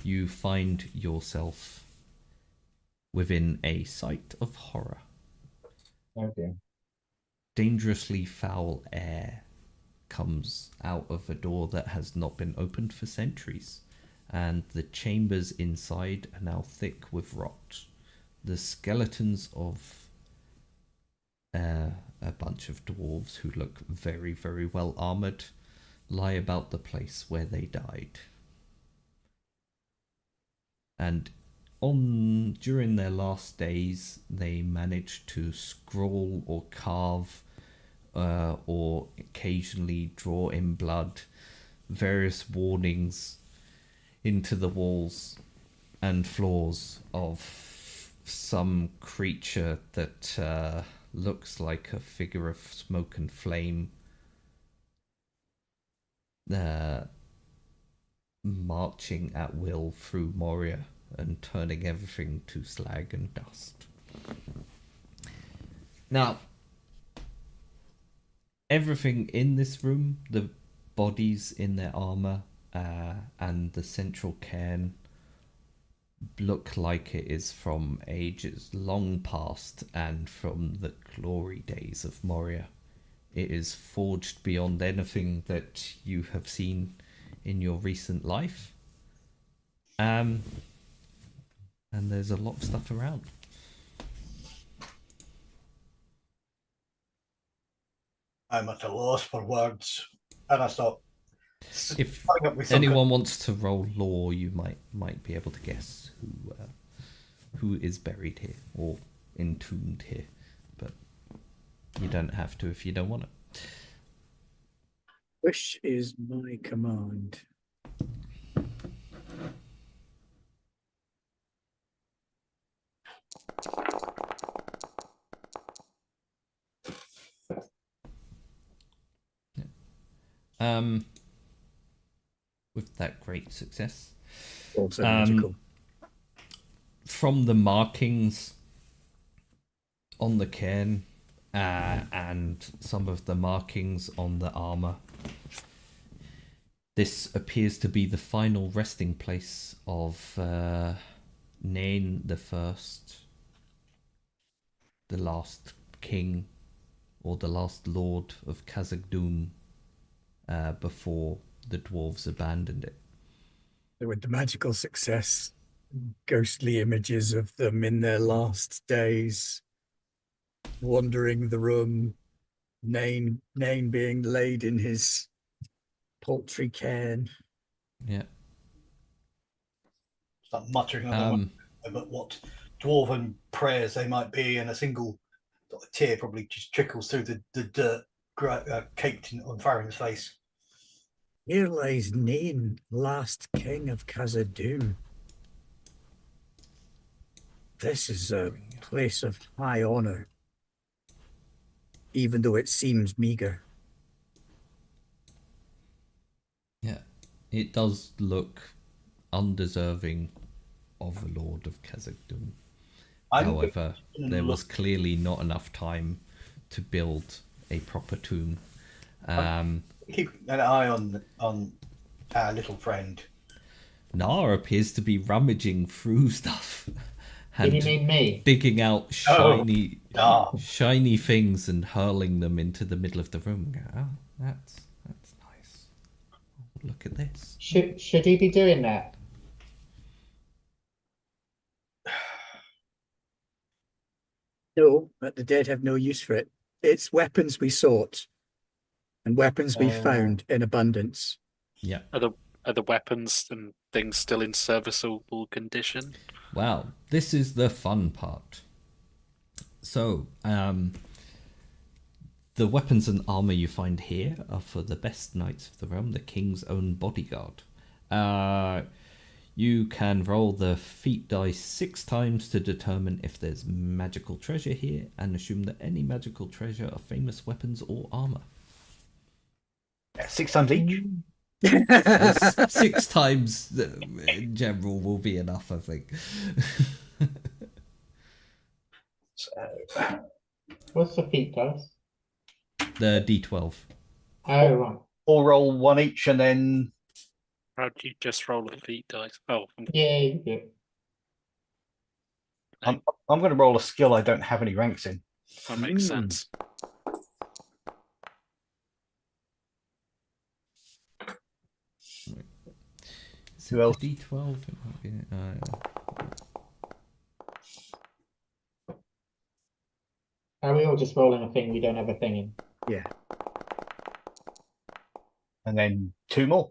you find yourself within a sight of horror. Okay. Dangerously foul air comes out of a door that has not been opened for centuries, and the chambers inside are now thick with rot. The skeletons of a bunch of dwarves who look very, very well armored lie about the place where they died. And during their last days, they managed to scrawl or carve or occasionally draw in blood various warnings into the walls and floors of some creature that looks like a figure of smoke and flame marching at will through Moria and turning everything to slag and dust. Now, everything in this room, the bodies in their armor and the central cairn, look like it is from ages long past and from the glory days of Moria. It is forged beyond anything that you have seen in your recent life. And there's a lot of stuff around. I'm at a loss for words, and I stop. If Coming up with some anyone wants to roll lore, you might be able to guess who is buried here or entombed here, but you don't have to if you don't want to. Wish is my command. With that great success. Also magical. From the markings on the cairn and some of the markings on the armor, this appears to be the final resting place of Nain the First, the last king or the last lord of Khazad-dûm before the dwarves abandoned it. With the magical success, ghostly images of them in their last days, wandering the room, Nain being laid in his paltry cairn. Yeah. start muttering about what dwarven prayers they might be, and a single sort of tear probably just trickles through the dirt caked on Farron's face. Here lies Nain, last king of Khazad-dûm. This is a place of high honor, even though it seems meager. Yeah, it does look undeserving of a lord of Khazad-dûm. However, there was clearly not enough time to build a proper tomb. Keep an eye on our little friend. Nar appears to be rummaging through stuff and Did he mean me? digging out shiny Oh. shiny things and hurling them into the middle of the room. Oh, that's nice. Oh, look at this. Should he be doing that? No, but the dead have no use for it. It's weapons we sought, and weapons we found in abundance. Yeah. Are the weapons and things still in serviceable condition? Well, this is the fun part. So, the weapons and armor you find here are for the best knights of the realm, the king's own bodyguard. You can roll the feat dice 6 times to determine if there's magical treasure here, and assume that any magical treasure are famous weapons or armor. 6 times each. 6 times in general will be enough, I think. What's the feat dice? The D12. Oh, right. Or roll 1 each, and then How do you just roll a feat dice? Oh, Yeah, you do. I'm going to roll a skill I don't have any ranks in. that makes sense. Is Who it else? the D12? It might be, Are we all just rolling a thing we don't have a thing in? Yeah. and then 2 more.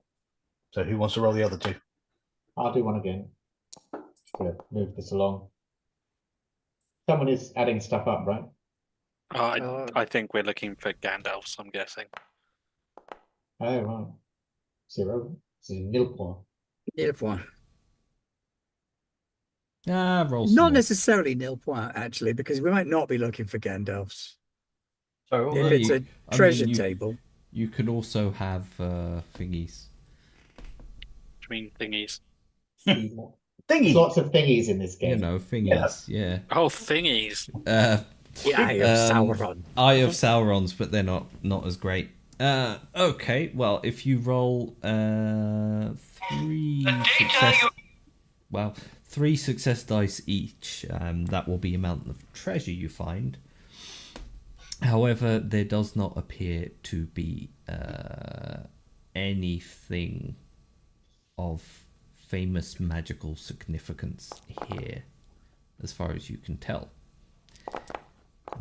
So who wants to roll the other 2? I'll do one again. To move this along. Someone is adding stuff up, right? I think we're looking for Gandalfs, I'm guessing. Oh, right. 0. This is nil point. Nil point. Roll some Not more. necessarily nil point, actually, because we might not be looking for Gandalfs. So If it's a treasure table. You could also have thingies. I mean, thingies. There's thingy. lots of thingies in this game. You know, thingies. Yeah. Oh, thingies. The Eye of Sauron. Eye of Sauron's, but they're not as great. Okay, well, if you roll 3 success dice each, that will be the amount of treasure you find. However, there does not appear to be anything of famous magical significance here, as far as you can tell.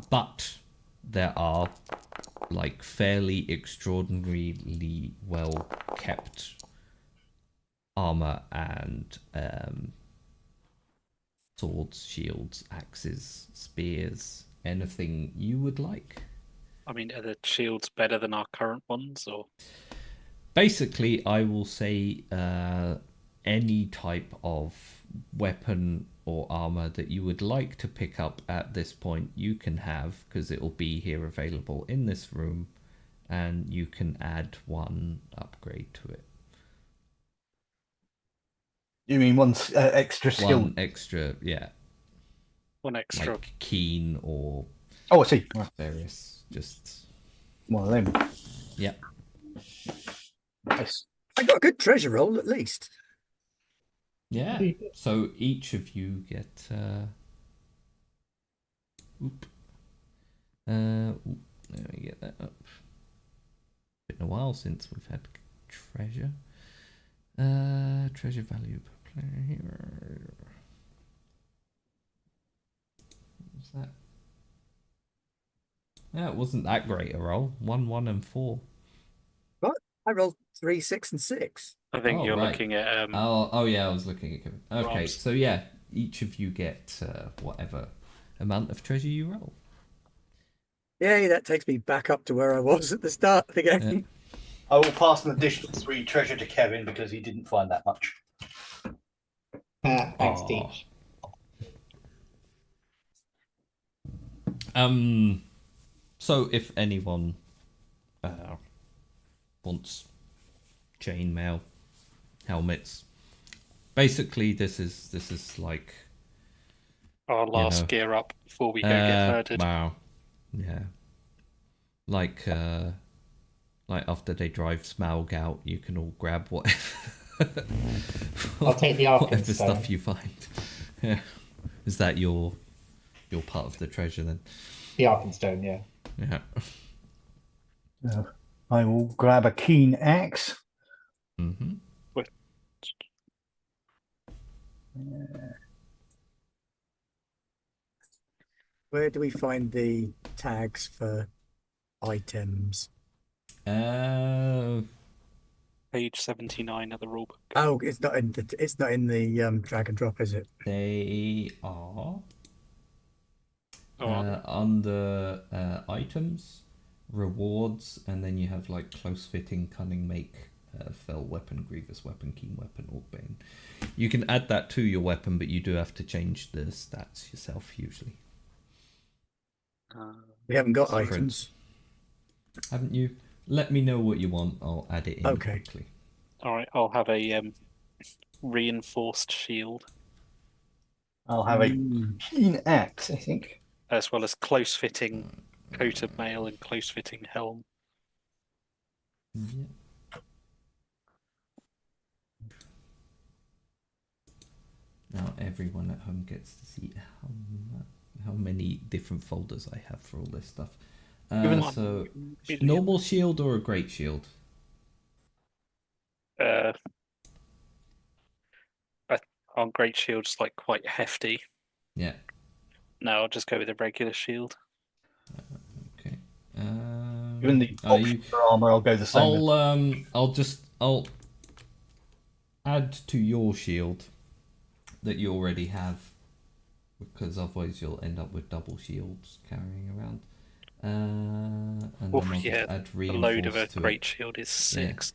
But there are like fairly extraordinarily well kept armor and swords, shields, axes, spears, anything you would like. I mean, are the shields better than our current ones, or? Basically, I will say any type of weapon or armor that you would like to pick up at this point, you can have, because it will be here available in this room, and you can add 1 upgrade to it. You mean 1 extra skill? 1 extra, yeah. 1 extra. Like keen or Oh, I see. various, just... One of them. Yeah. Nice. I got a good treasure roll, at least. Yeah. So each of you get... let me get that up. Been a while since we've had treasure. Treasure value per player here. What's that? Yeah, it wasn't that great a roll. 1, 1, and 4. What? I rolled 3, 6, and 6. I think you're right. looking at. Oh, yeah, I was looking at Kevin. Okay, Rob's. so yeah, each of you get whatever amount of treasure you roll. Yay, that takes me back up to where I was at the start of the game. I will pass an additional 3 treasure to Kevin because he didn't find that much. Thanks, Aw. Teach. So if anyone wants chainmail, helmets, basically this is like Our last gear up before we go get murdered. Wow, yeah, like after they drive Smaug out, you can all grab whatever. I'll take the whatever Arkenstone. stuff you find. Yeah, is that your part of the treasure then? The Arkenstone, yeah. Yeah. I will grab a keen axe. Mm-hmm. Where do we find the tags for items? Page 79 of the rulebook. Oh, it's not in the drag and drop, is it? They are Oh, under items, rewards, and then you have like close fitting, cunning make, fell weapon, grievous weapon, keen weapon, Orcbane. You can add that to your weapon, but you do have to change the stats yourself usually. We haven't got Different. items. Haven't you? Let me know what you want. I'll add it in Okay. quickly. all right. I'll have a reinforced shield, I'll have a keen axe, I think. as well as close-fitting coat of mail and close-fitting helm. Yeah. Now everyone at home gets to see how many different folders I have for all this stuff. So, normal shield or a great shield? Our great shield's like quite hefty. Yeah. No, I'll just go with a regular shield. Okay. Given the are option you? for armor, I'll go the same. I'll add to your shield that you already have, because otherwise you'll end up with double shields carrying around. And Oh, then I'll yeah, just add the load of a reinforced to great it. shield is 6.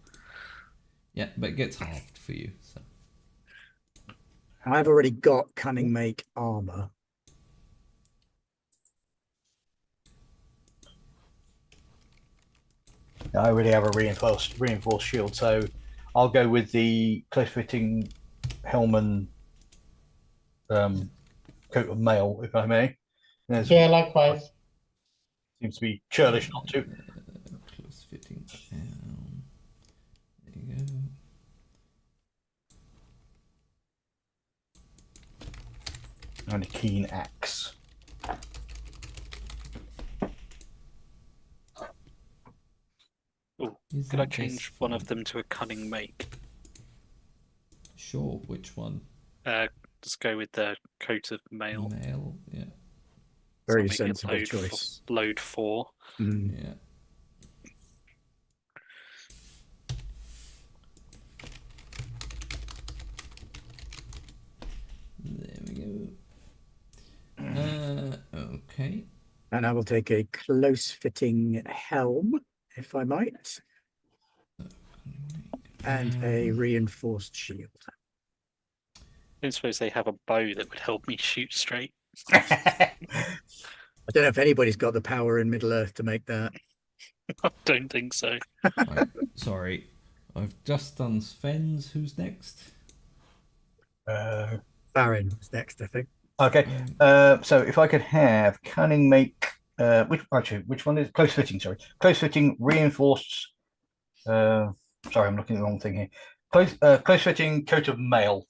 Yeah, but it gets halved for you. So I've already got cunning make armor. I already have a reinforced shield, so I'll go with the close-fitting helm and coat of mail, if I may. Yeah, likewise. Seems to be churlish not to. close fitting. There you go. And a keen axe. Oh, Is could I that change just one of fine? them to a cunning make? Sure. Which one? Let's go with the coat of mail. Male. Yeah. So Very make it sensible choice. Load 4. Mm. Yeah. There we go. Okay. And I will take a close-fitting helm, if I might, and a reinforced shield. I don't suppose they have a bow that would help me shoot straight. I don't know if anybody's got the power in Middle Earth to make that. I don't think so. Right. Sorry. I've just done Sven's. Who's next? Farron is next, I think. Okay, so if I could have cunning make, which one is close fitting? Sorry, close fitting reinforced. Sorry, I'm looking at the wrong thing here. Close fitting coat of mail.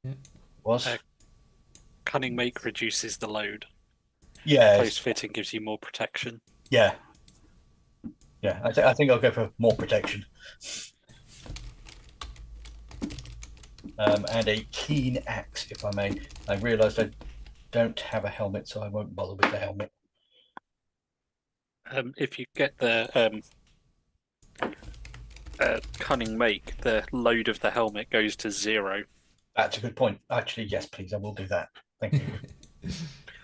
Yeah. Was Cunning make reduces the load. yeah, Close fitting gives you more protection. yeah, yeah. I think I'll go for more protection. And a keen axe, if I may. I realised I don't have a helmet, so I won't bother with the helmet. If you get the cunning make, the load of the helmet goes to 0. That's a good point. Actually, yes, please, I will do that. Thank you.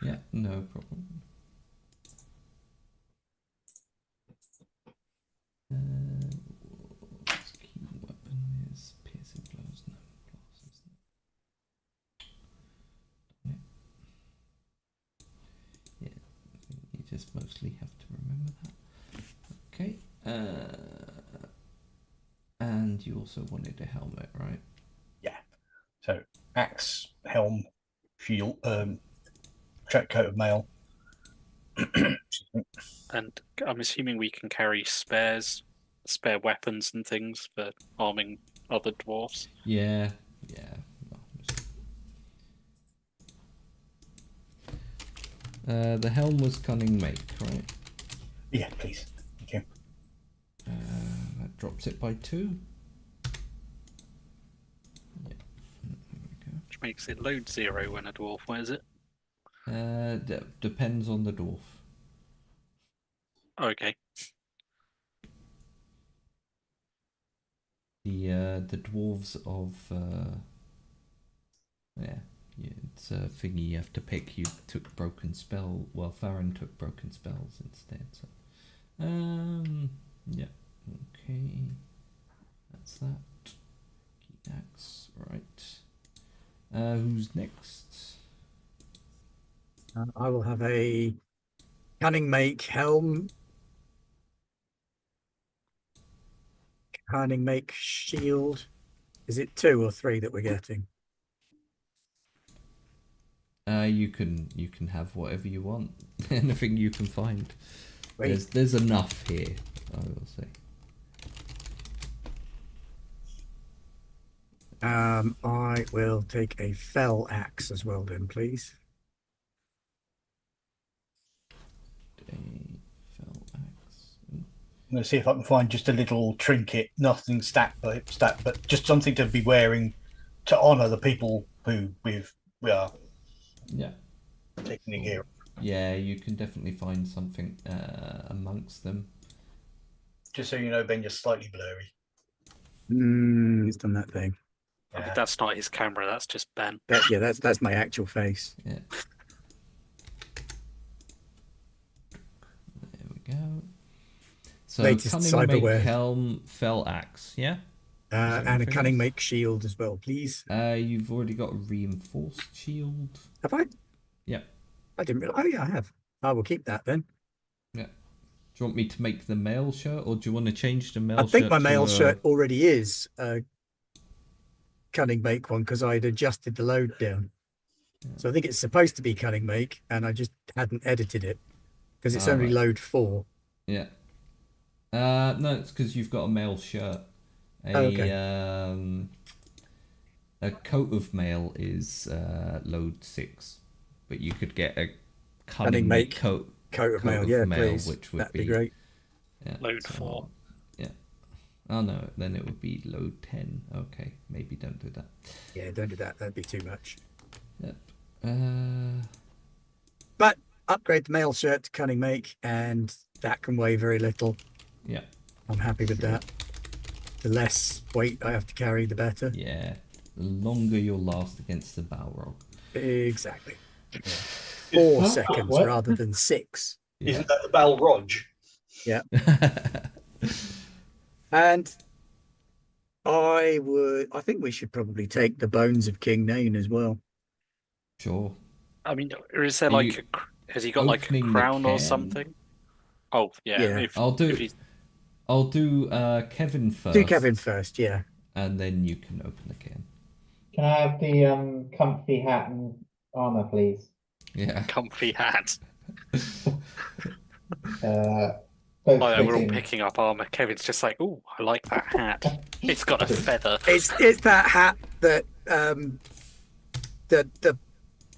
Yeah, no problem. Key weapon is piercing blows. No glasses. Yeah, you just mostly have to remember that. Okay. And you also wanted a helmet, right? Yeah. So axe, helm, shield, track coat of mail. And I'm assuming we can carry spare weapons and things for arming other dwarfs. Yeah. The helm was cunning make, right? Yeah, please. Thank you. That drops it by 2. Yeah. Which makes it load 0 when a dwarf wears it. Depends on the dwarf. Okay. The dwarves of it's a thingy you have to pick. You took broken spell. Well, Farron took broken spells instead. So, yeah, okay, that's that. Key axe, right? Who's next? I will have a cunning make helm, cunning make shield. Is it 2 or 3 that we're getting? You can have whatever you want. Anything you can find. Wait. There's enough here, I will say. I will take a fell axe as well then, please. A fell axe. I'm going to see if I can find just a little trinket, nothing stat, but just something to be wearing to honour the people who we are Yeah. taking the gear. Yeah, you can definitely find something amongst them. just so you know, Ben, you're slightly blurry. He's done that thing. I mean, Yeah. that's not his camera. That's just Ben. That's my actual face. Yeah. There we go. So Latest cunning make cyberware. helm, fell axe, yeah? there And a anything cunning else? make shield as well, please. You've already got a reinforced shield. Have I? Yeah. I didn't realize. Oh yeah, I have. I will keep that then. Yeah. Do you want me to make the mail shirt, or do you want to change the mail I shirt? think my to mail a- shirt already is a cunning make one because I'd adjusted the load down. So I think it's supposed to be cunning make, and I just hadn't edited it because it's only right. load 4. Yeah. No, it's because you've got a mail shirt. Okay. A coat of mail is load 6, but you could get a cunning make coat of mail, yeah, please. which would That'd be great. Yeah, Load 4. Yeah. Oh no, then it would be load 10. Okay, maybe don't do that. Yeah, don't do that. That'd be too much. Yep. But upgrade the mail shirt to cunning make, and that can weigh very little. Yeah. I'm happy with that. The less weight I have to carry, the better. Yeah. The longer you'll last against the Balrog. Exactly. 4 Huh? seconds What? rather than 6. Yeah. Isn't that the Balrog? Yeah. And I think we should probably take the bones of King Nain as well. Sure. I mean, or is there Are like you has he got like a opening the crown or can? something? Oh yeah. Yeah. I'll do Kevin first. Do Kevin first, yeah. And then you can open the can. Can I have the comfy hat and armor, please? Yeah. Comfy hat. Both Oh, yeah, we're all fitting. picking up armor. Kevin's just like, "Oh, I like that hat. It's got a feather." It's that hat that the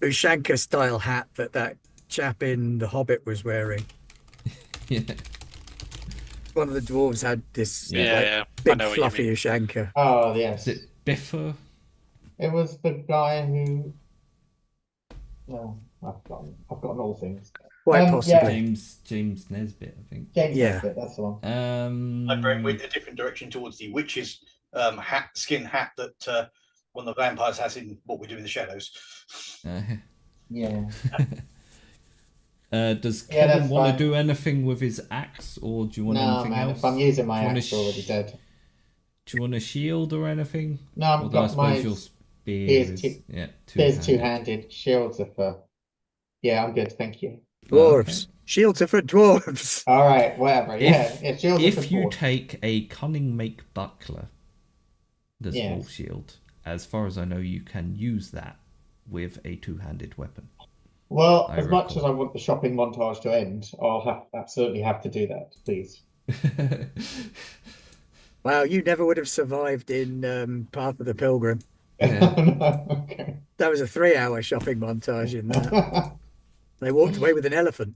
Ushanka style hat that chap in The Hobbit was wearing. Yeah. One of the dwarves had this Yeah, like, yeah. I big know what you fluffy mean. Ushanka. Oh, yes. Is it Biffer? It was the guy who. No, I've forgotten all things. Quite Yeah. possibly. James Nesbitt, I think. James Yeah. Nesbitt, that's the one. I went a different direction towards the witch's skin hat that one of the vampires has in What We Do in the Shadows. Yeah. Does Yeah, Kevin that's want to fine. do anything with his axe, or do you want No, anything man, else? if I'm using my Do you want a axe, you're already dead. Do you want a shield or anything? No, I've Although I got suppose my your spear spear's is two- yeah, There's two-handed. two-handed. Shields are for. Yeah, I'm good, thank you. Dwarves. Shields are for dwarves. All right, whatever. Yeah, shields are If for you dwarves. take a cunning make buckler, the Yes. small shield, as far as I know, you can use that with a two-handed weapon. Well, I as much recall. as I want the shopping montage to end, I'll absolutely have to do that, please. Wow, you never would have survived in Path of the Pilgrim. Yeah. No, okay. That was a 3-hour shopping montage in that. They walked away with an elephant.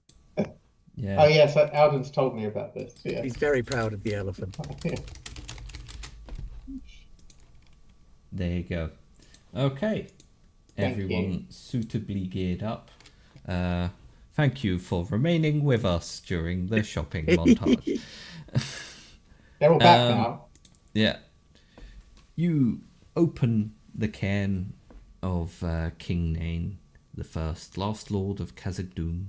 Yeah. Oh yes, Alden's told me about this. Yeah. He's very proud of the elephant. There you go. Okay. Thank Everyone you. suitably geared up. Thank you for remaining with us during the shopping montage. They're all back now. Yeah. You open the cairn of King Nain, the first, last lord of Khazad-dûm.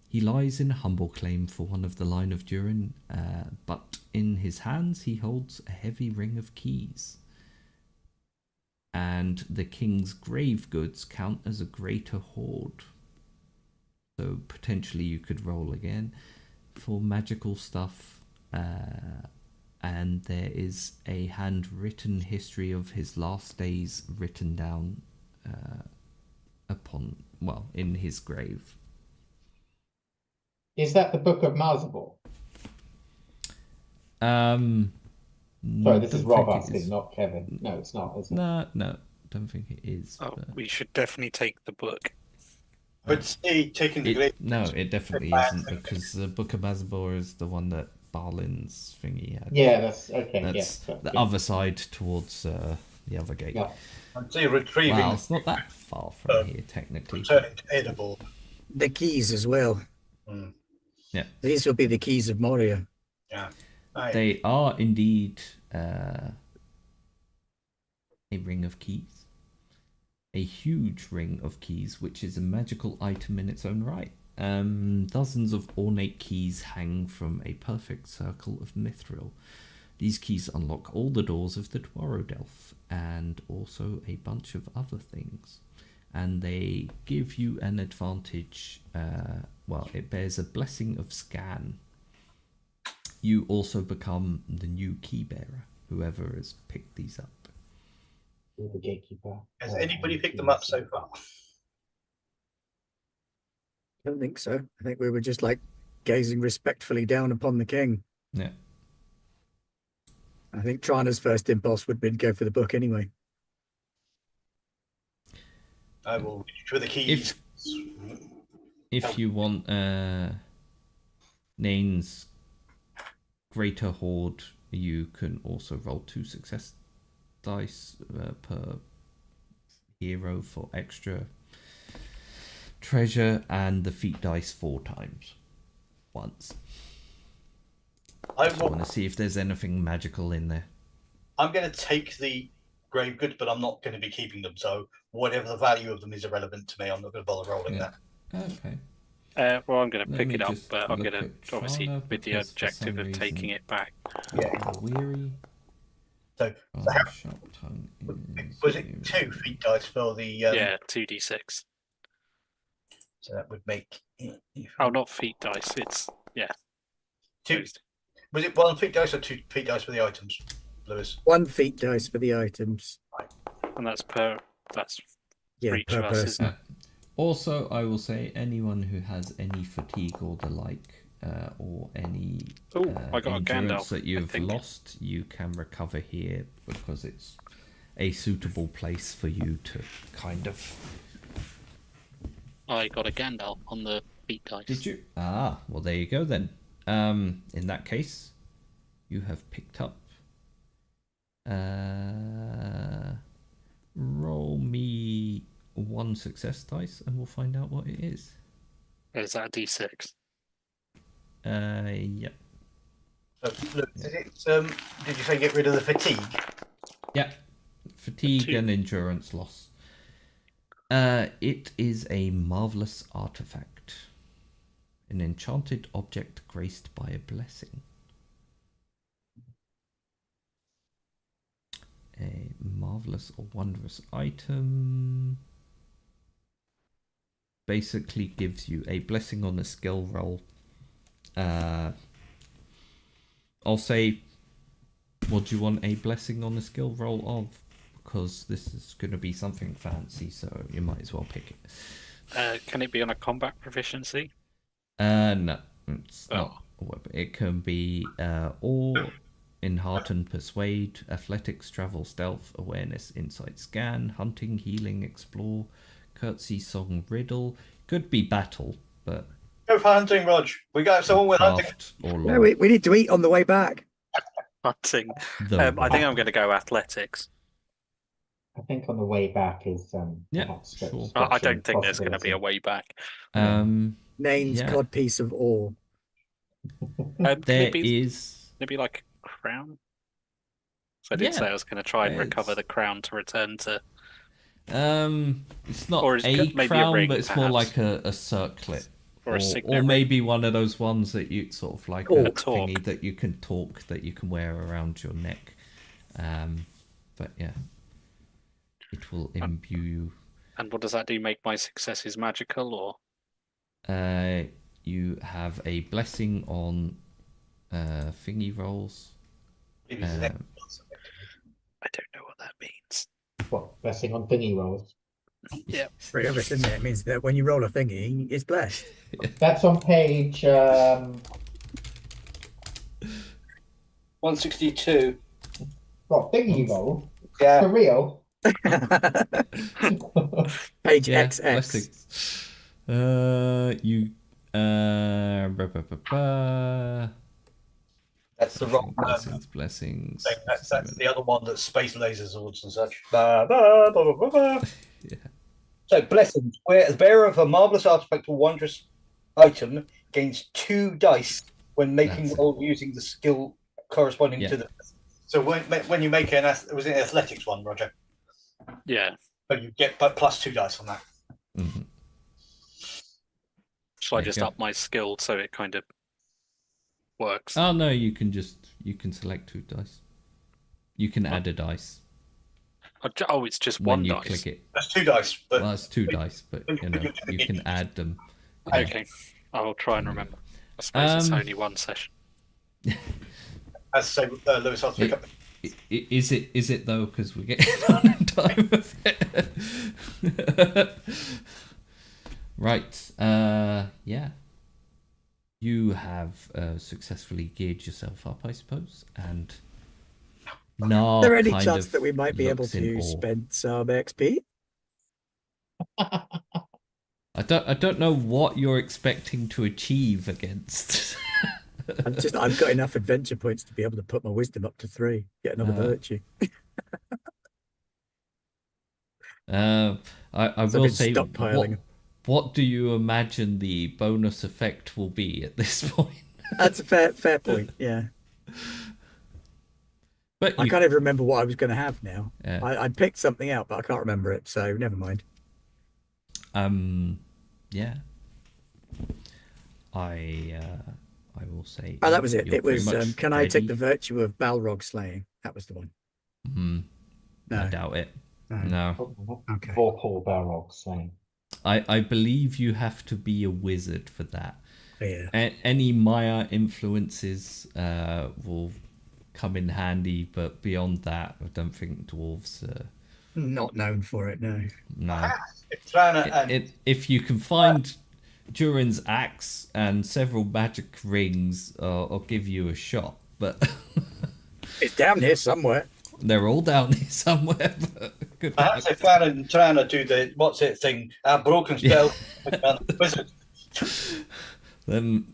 He lies in humble claim for one of the line of Durin, but in his hands he holds a heavy ring of keys. And the king's grave goods count as a greater hoard. So potentially you could roll again for magical stuff. And there is a handwritten history of his last days written down in his grave. Is that the Book of Malzabor? Sorry, this is don't Rob think it asking, is. not Kevin. No, it's not, is it? No, don't think it is. Oh, but we should definitely take the book. But say taking the grave. no, it definitely bad isn't, thing. because the Book of Mazabor is the one that Balin's thingy had. Yeah, that's okay. That's Yes, that's the good. other side towards the other gate. Yeah. I'd say retrieving, Well, it's not that far from Um, here, technically. returning to Edible. The keys as well. Yeah. These will be the keys of Moria. Yeah. Aye. They are indeed a ring of keys. A huge ring of keys, which is a magical item in its own right. Dozens of ornate keys hang from a perfect circle of mithril. These keys unlock all the doors of the Dwaro-Delph, and also a bunch of other things. And they give you an advantage, it bears a blessing of scan. You also become the new key bearer, whoever has picked these up. You're the gatekeeper. Has anybody picked them up so far? I don't think so. I think we were just like gazing respectfully down upon the king. Yeah. I think Trana's first impulse would be to go for the book anyway. I will reach for the keys. If you want Nain's Greater Horde, you can also roll 2 success dice per hero for extra treasure, and the feat dice 4 times. Once. I want to see if there's anything magical in there. I'm going to take the grave goods, but I'm not going to be keeping them. So whatever the value of them is irrelevant to me. I'm not going to bother rolling that. Okay. Well, I'm going to Let pick me it up, just but I'm look going to at obviously Trana, with the because for objective some of taking reason it back. Yeah. Weary. So Sharp tongue was it 2 feet dice for the? Yeah, 2d6. So that would make. Oh, not feet dice. It's 2. Was it 1 feet dice or 2 feet dice for the items, Lewis? 1 feat dice for the items. And that's for each per of us, isn't person. it? Also, I will say anyone who has any fatigue or the like, or any I got a endurance Gandalf, that I you've think. lost, you can recover here because it's a suitable place for you to kind of. I got a Gandalf on the feet dice. Did you? Ah, well, there you go then. In that case, you have picked up. Roll me 1 success dice, and we'll find out what it is. Is that a d6? Yep. Look, did you say get rid of the fatigue? Yeah. Fatigue and endurance loss. It is a marvelous artifact. An enchanted object graced by a blessing. A marvelous or wondrous item. Basically gives you a blessing on a skill roll. I'll say, what do you want a blessing on a skill roll of? Because this is going to be something fancy, so you might as well pick it. Can it be on a combat proficiency? No, it's not. It can be all in heart and persuade, athletics, travel, stealth, awareness, insight, scan, hunting, healing, explore, curtsy, song, riddle. Could be battle, but Go for hunting, Rog. We got someone with hunting. craft or No, law. we need to eat on the way back. Hunting. The I think I'm going to go athletics. I think on the way back is Yeah, perhaps sure. I don't think there's going to be a way back. Nain's Yeah. codpiece of ore. Can There it be is. maybe like a crown? So I did Yeah, say I was going to try and it's- recover the crown to return to. It's not Or is a it maybe a crown, ring, but it's more perhaps? like a circlet. Or a signet or ring. maybe one of those ones that you sort of like Or a a torque. thingy that you can torque, that you can wear around your neck. But yeah, it will imbue you. And what does that do? Make my successes magical, or You have a blessing on thingy rolls. It is an Um, I don't know what that means. What, blessing on thingy rolls? Yeah. For everything there, it means that when you roll a thingy, it's blessed. That's on page 162. what, thingy roll? Yeah. For real? Page Yeah, XX. blessings. You. That's the wrong Blessings. thing. That's the other one that's space laser swords and such. Ba, ba, ba, ba, ba. Yeah. So blessings. Where the bearer of a marvelous artifact or wondrous item gains 2 dice when making That's- roll using the skill corresponding Yeah. to the. So when you make was it an athletics one, Roger? Yeah. But you get plus 2 dice on that. Mhm. Shall I There you just go. up my skill so it kind of works? Oh no, you can select 2 dice. You can add a dice Oh, it's just when one you dice. click it. That's 2 dice, but Well, it's 2 dice, but when you you know, put it to the you can game, add them. Yeah. Okay, I'll try and remember. I suppose it's Um, only one session. as say Lewis, I'll pick up. Is it though? Because we're getting on in time with it. Right. Yeah. You have successfully geared yourself up, I suppose, and now Is there any kind chance of that we might be able looks in to awe. spend some XP? I don't know what you're expecting to achieve against. I've got enough adventure points to be able to put my wisdom up to 3, get another virtue. I So I've will been say, stockpiling. what do you imagine the bonus effect will be at this point? That's a fair point. Yeah, But I you, can't even remember what I was going to have now. Yeah. I picked something out, but I can't remember it. So never mind. yeah. I will say. Oh, that was it. you're It pretty was. much Can I take ready. the virtue of Balrog slaying? That was the one. I No. doubt it. No. No. Okay. Vorpal Balrog saying. I believe you have to be a wizard for that. Yeah. Any Maya influences will come in handy, but beyond that, I don't think dwarves. Not known for it. No. No. If you can find Durin's axe and several magic rings, I'll give you a shot. But It's down here somewhere. they're all down here somewhere. But good Perhaps luck. if Farron trying to do the what's it thing, broken spell, wizard. Then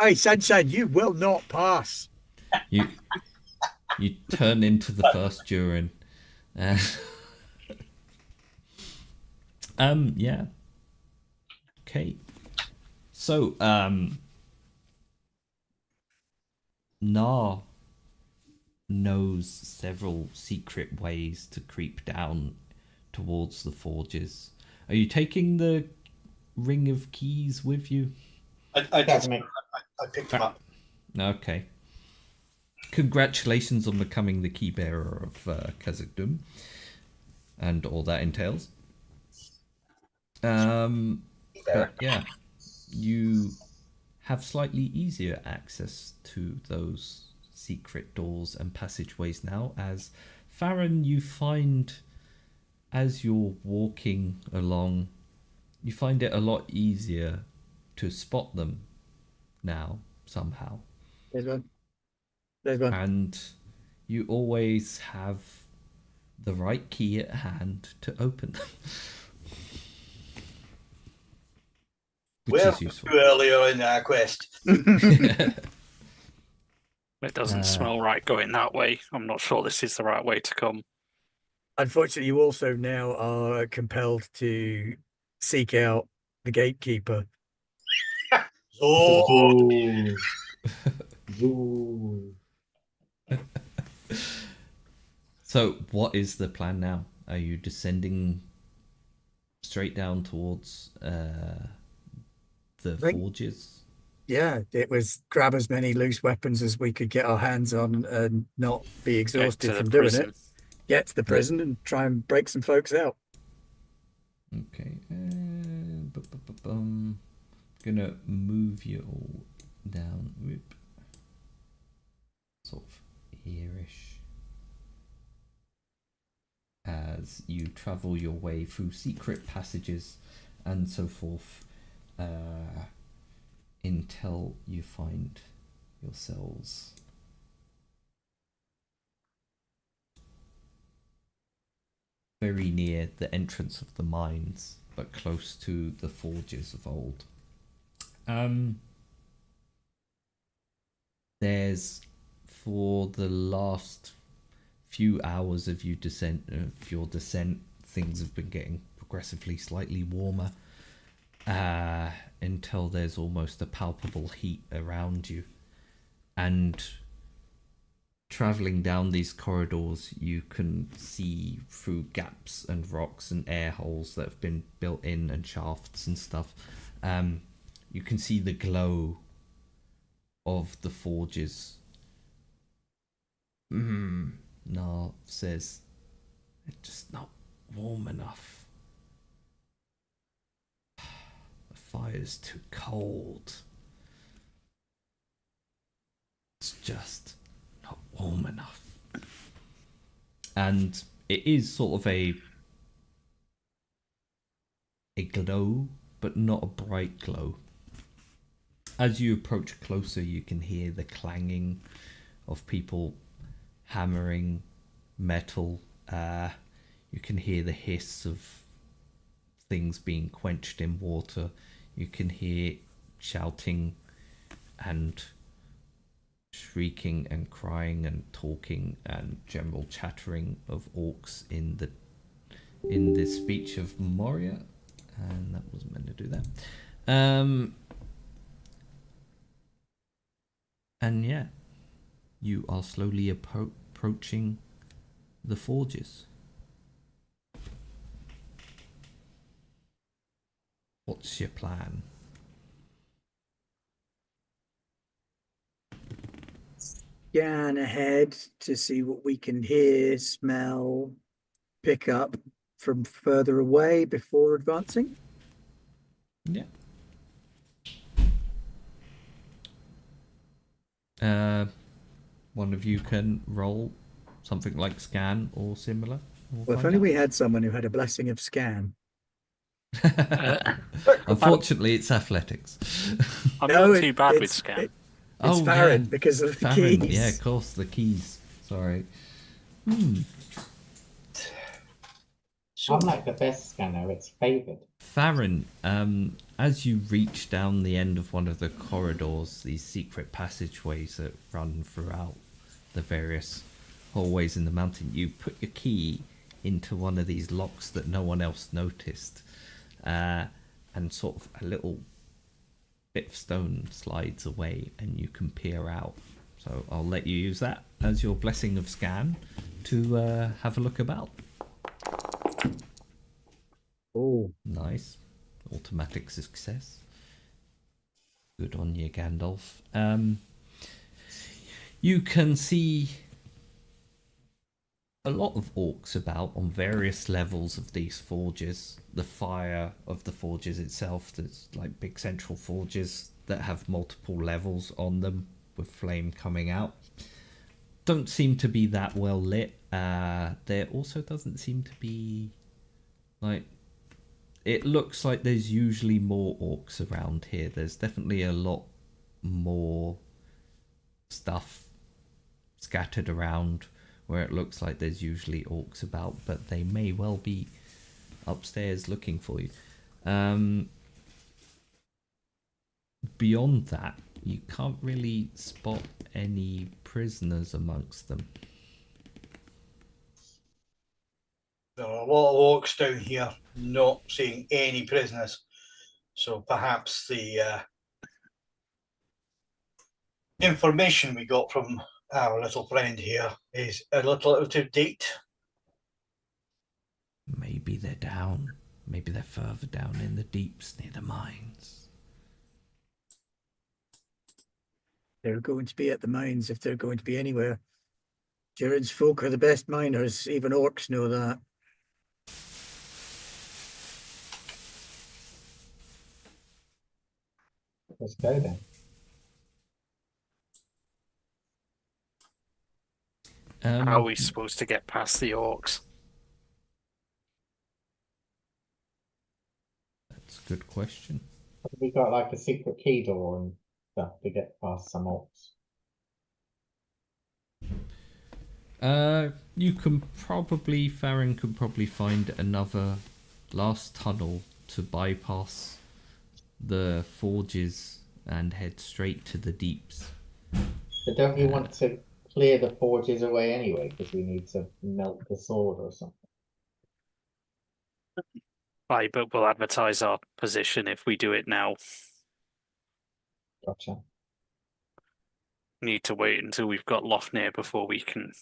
Hey, Sunshine, you will not pass. you turn into the first Durin. Yeah. Okay. So, Nar knows several secret ways to creep down towards the forges. Are you taking the ring of keys with you? I picked him up. Okay. Congratulations on becoming the key bearer of Khazad-dûm and all that entails. But yeah, you have slightly easier access to those secret doors and passageways now, as Farron, you find as you're walking along, you find it a lot easier to spot them now somehow. There's one. There's one. And you always have the right key at hand to open them. Which We're is useful. too earlier in our quest. It doesn't smell right going that way. I'm not sure this is the right way to come. Unfortunately, you also now are compelled to seek out the gatekeeper. Oh, So, what is the plan now? Are you descending straight down towards the think- forges? Yeah, it was grab as many loose weapons as we could get our hands on and not be Get exhausted to the from doing prison. it. Get to the prison and try and break some folks out. Okay. Gonna move you all down. Whoop. Sort of here-ish. As you travel your way through secret passages and so forth, until you find yourselves very near the entrance of the mines, but close to the forges of old. There's, for the last few hours of your descent, things have been getting progressively slightly warmer. until there's almost a palpable heat around you. And traveling down these corridors, you can see through gaps and rocks and air holes that have been built in and shafts and stuff. You can see the glow of the forges. Nar says, it's just not warm enough. The fire's too cold. It's just not warm enough. And it is sort of a glow, but not a bright glow. As you approach closer, you can hear the clanging of people hammering metal. You can hear the hiss of things being quenched in water. You can hear shouting and shrieking and crying and talking and general chattering of orcs in the speech of Moria, and that wasn't meant to do that. And yeah, you are slowly approaching the forges. What's your plan? Scan ahead to see what we can hear, smell, pick up from further away before advancing. Yeah. One of you can roll something like scan or similar. Well, if only we had someone who had a blessing of scan. Unfortunately, it's athletics. I'm No, not too bad with it's- scan. It's Farron because of the Farron. keys. Yeah, of course, the keys. Sorry. I'm like the best scanner, it's favoured. Farron, as you reach down the end of one of the corridors, these secret passageways that run throughout the various hallways in the mountain, you put your key into one of these locks that no one else noticed, and sort of a little bit of stone slides away and you can peer out. So I'll let you use that as your blessing of scan to have a look about. Oh, Nice. Automatic success. Good on you, Gandalf. You can see a lot of orcs about on various levels of these forges. The fire of the forges itself, there's like big central forges that have multiple levels on them with flame coming out. Don't seem to be that well lit. There also doesn't seem to be like... It looks like there's usually more orcs around here. There's definitely a lot more stuff scattered around where it looks like there's usually orcs about, but they may well be upstairs looking for you. Beyond that, you can't really spot any prisoners amongst them. There are a lot of orcs down here, not seeing any prisoners. So perhaps the information we got from our little friend here is a little out of date. Maybe they're down. Maybe they're further down in the deeps near the mines. they're going to be at the mines if they're going to be anywhere. Jared's folk are the best miners. Even orcs know that. Let's go then. How are we supposed to get past the orcs? That's a good question. We got like a secret key door and stuff to get past some orcs. You can probably, Farron could probably find another last tunnel to bypass the forges and head straight to the deeps. But don't we want to clear the forges away anyway, because we need to melt the sword or something? Right, but we'll advertise our position if we do it now. Gotcha. Need to wait until we've got Lofnir before we can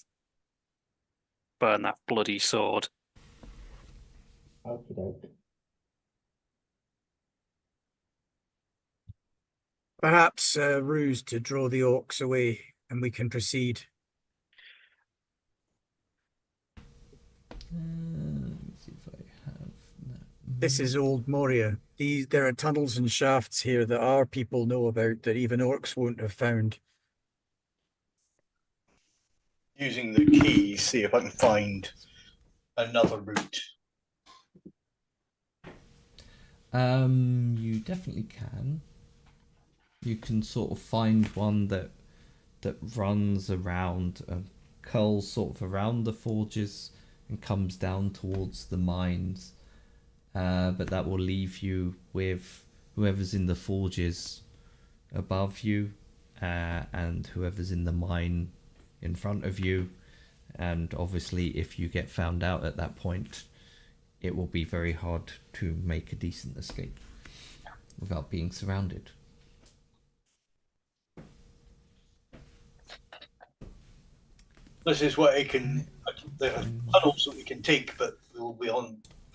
burn that bloody sword. Okie doke. Perhaps a ruse to draw the orcs away and we can proceed. Let me see if I have that. This is old Moria. There are tunnels and shafts here that our people know about that even orcs won't have found. Using the keys, see if I can find another route. You definitely can. You can sort of find one that runs around, curls sort of around the forges and comes down towards the mines. But that will leave you with whoever's in the forges above you, and whoever's in the mine in front of you. And obviously, if you get found out at that point, it will be very hard to make a decent escape without being surrounded. This is what I can. There are tunnels that we can take, but we will be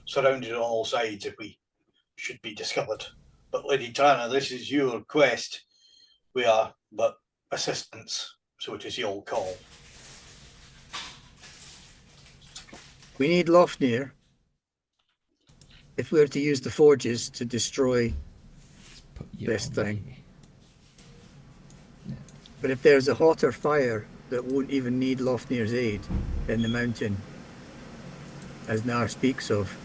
surrounded on all sides if we should be discovered. But Lady Tana, this is your quest. We are but assistants, so it is your call. We need Lofnir if we are to use the forges to destroy Put you this on thing. me. But if there's a hotter fire that won't even need Lofnir's aid in the mountain, as Nar speaks of,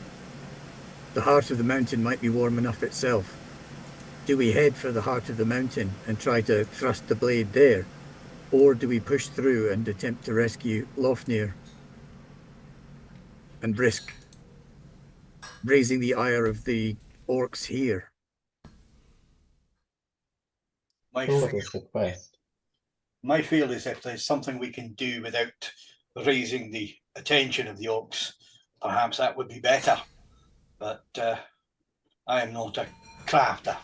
the heart of the mountain might be warm enough itself. Do we head for the heart of the mountain and try to thrust the blade there? Or do we push through and attempt to rescue Lofnir and risk raising the ire of the orcs here? My Thought fear, is the quest. my feel is if there's something we can do without raising the attention of the orcs, perhaps that would be better. But I am not a crafter,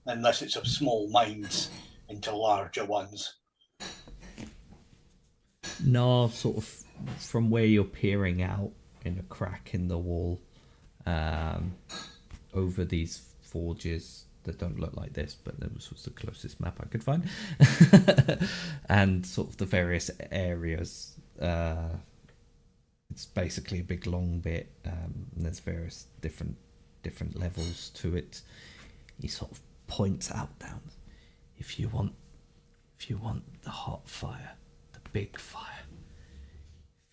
unless it's of small minds into larger ones. No, sort of from where you're peering out in a crack in the wall, over these forges that don't look like this, but this was the closest map I could find, and sort of the various areas. It's basically a big long bit, and there's various different levels to it. He sort of points out down. If you want the hot fire, the big fire,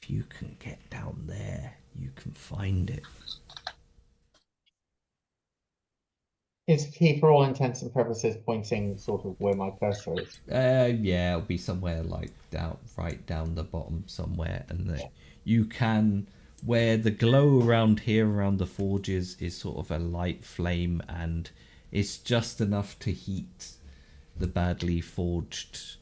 if you can get down there, you can find it. Is he, for all intents and purposes, pointing sort of where my cursor is? Yeah, it'll be somewhere like right down the bottom somewhere, and you can, where the glow around here around the forges is sort of a light flame, and it's just enough to heat the badly forged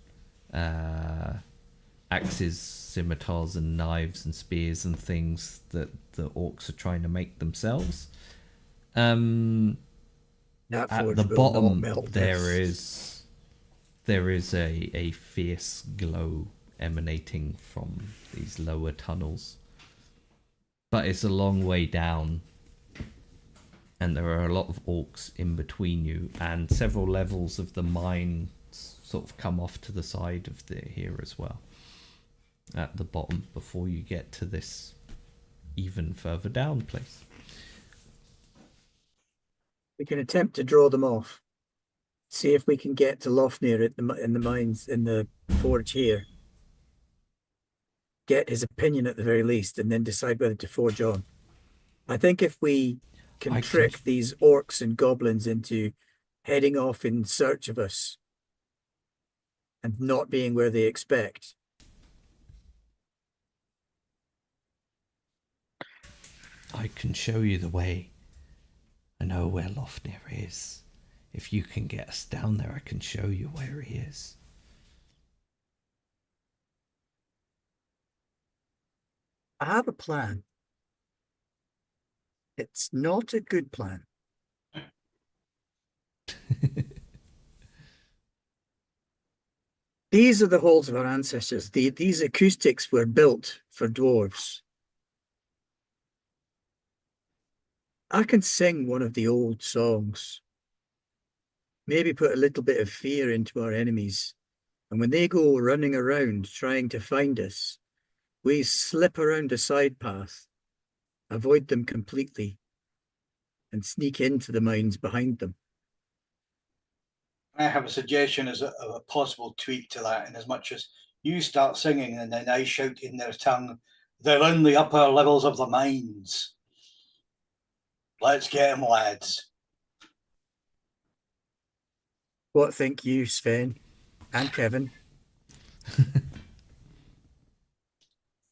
axes, scimitars and knives and spears and things that the orcs are trying to make themselves. That At forge the will not bottom melt there this. is a fierce glow emanating from these lower tunnels, but it's a long way down, and there are a lot of orcs in between you, and several levels of the mine sort of come off to the side of here as well at the bottom before you get to this even further down place. We can attempt to draw them off. See if we can get to Lofnir in the mines, in the forge here. Get his opinion at the very least, and then decide whether to forge on. I think if we can trick these orcs and goblins into heading off in search of us and not being where they expect. I can show you the way. I know where Lofnir is. If you can get us down there, I can show you where he is. I have a plan. It's not a good plan. These are the halls of our ancestors. These acoustics were built for dwarves. I can sing one of the old songs. Maybe put a little bit of fear into our enemies. And when they go running around trying to find us, we slip around a side path, avoid them completely, and sneak into the mines behind them. I have a suggestion as a possible tweak to that, in as much as you start singing and then I shout in their tongue, "They're in the upper levels of the mines. Let's get them, lads." What think you, Sven and Kevin?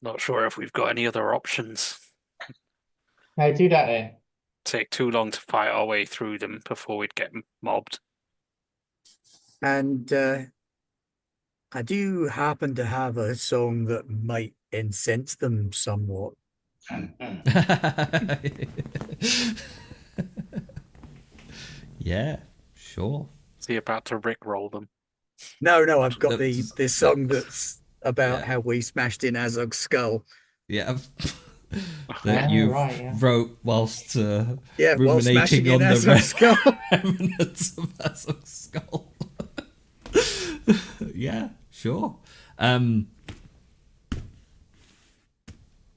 Not sure if we've got any other options. No, do that then. Take too long to fight our way through them before we'd get mobbed. And I do happen to have a song that might incense them somewhat. Yeah, sure. Is he about to rickroll them? No, I've got That's- the song that's about Yeah. how we smashed in Azog's skull. Yeah. That Oh, you right, yeah. wrote whilst Yeah, while smashing ruminating in on the Azog's skull. remnants of Azog's skull. Yeah, sure.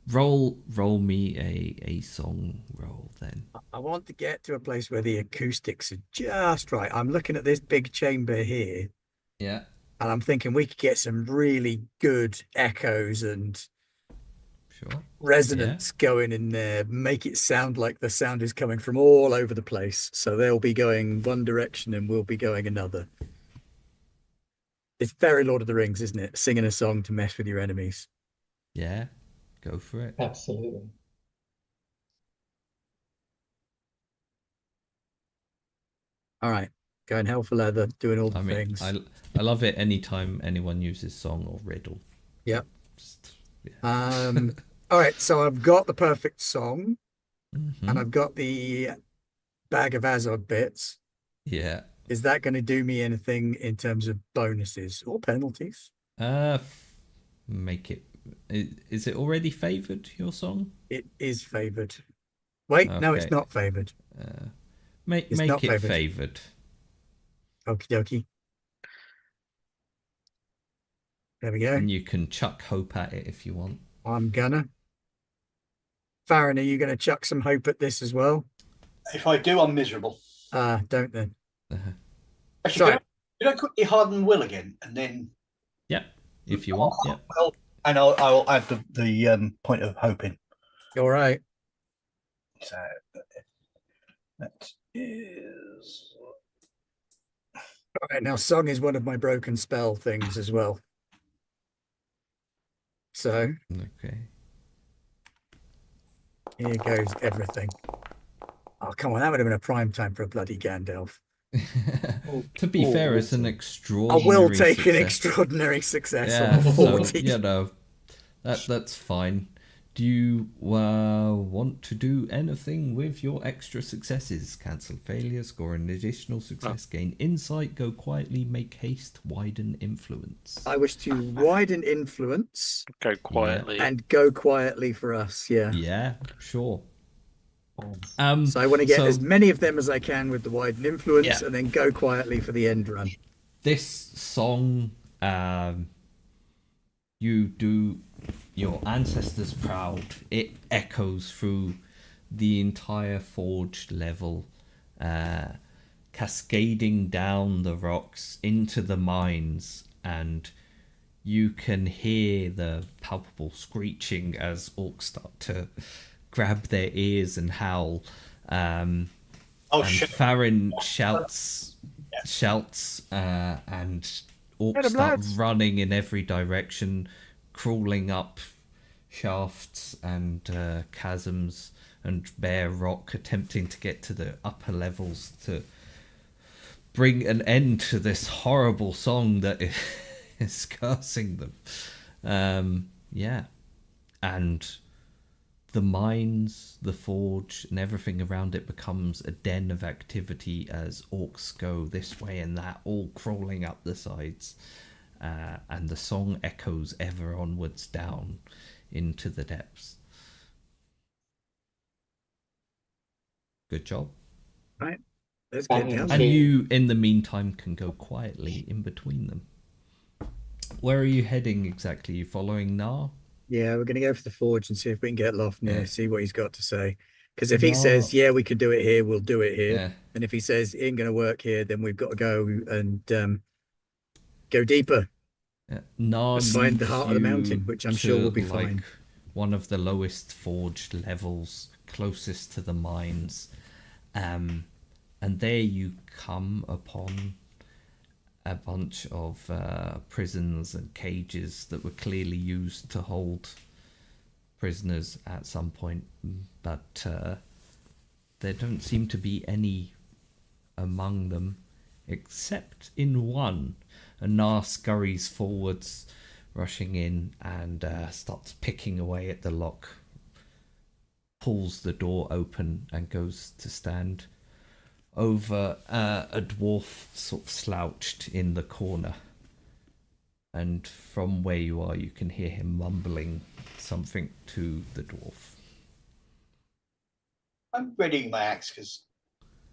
Roll me a song roll then. I want to get to a place where the acoustics are just right. I'm looking at this big chamber here, Yeah. and I'm thinking we could get some really good echoes and Sure. resonance going in there, make it sound like the sound is coming from all over the place. So they'll be going one direction and we'll be going another. It's very Lord of the Rings, isn't it? Singing a song to mess with your enemies. Yeah. Go for it. Absolutely. All right, going hell for leather, doing all the I mean, things. I love it anytime anyone uses song or riddle. Yep. Just, yeah. All right, so I've got the perfect song Mhm. and I've got the bag of Azog bits. Yeah. Is that going to do me anything in terms of bonuses or penalties? Make it. Is it already favoured, your song? It is favored. Wait, no, it's Okay. not favored. Make It's not it favoured. favoured. Okie dokie. There we go. And you can chuck hope at it if you want. I'm gonna. Farron, are you going to chuck some hope at this as well? If I do, I'm miserable. Don't then. Actually, Sorry. can I quickly harden will again, and then Yeah, if you want. Yeah. well, and I'll add the point of hope in. All right. So that is All right. Now, song is one of my broken spell things as well. So Okay. here goes everything. Oh, come on. That would have been a prime time for a bloody Gandalf. To be fair, it's an I extraordinary. will take an success. extraordinary success Yeah, on so 40. you know, that's fine. Do you want to do anything with your extra successes? Cancel failure, score an additional success, gain insight, go quietly, make haste, widen influence. I wish to widen influence Go quietly. and go quietly for us. Yeah. Yeah, sure. So I want to get so as many of them as I can with the widen influence Yeah. and then go quietly for the end run. this song, you do your ancestors proud. It echoes through the entire forged level, cascading down the rocks into the mines, and you can hear the palpable screeching as orcs start to grab their ears and howl. And shit. Farron shouts, and orcs Get 'em, start lads. running in every direction, crawling up shafts and chasms and bare rock, attempting to get to the upper levels to bring an end to this horrible song that is cursing them. Yeah, and the mines, the forge, and everything around it becomes a den of activity as orcs go this way and that, all crawling up the sides. And the song echoes ever onwards down into the depths. Good job. Right. Let's And get down And there. you, in the meantime, can go quietly in between them. Where are you heading exactly? You following Nar? Yeah, we're going to go for the forge and see if we can get Lofnir, Yeah. see what he's got to say. Because if he Nar- says, yeah, we could do it here, we'll do it here. Yeah. And if he says, it ain't going to work here, then we've got to go and go deeper. Yeah. Nar Let's find the leads heart of the you mountain, which I'm sure to, will be like, fine. one of the lowest forged levels closest to the mines. And there you come upon a bunch of prisons and cages that were clearly used to hold prisoners at some point, but there don't seem to be any among them except in one. And Nar scurries forwards, rushing in, and starts picking away at the lock, pulls the door open, and goes to stand over a dwarf sort of slouched in the corner. And from where you are, you can hear him mumbling something to the dwarf. I'm readying my axe because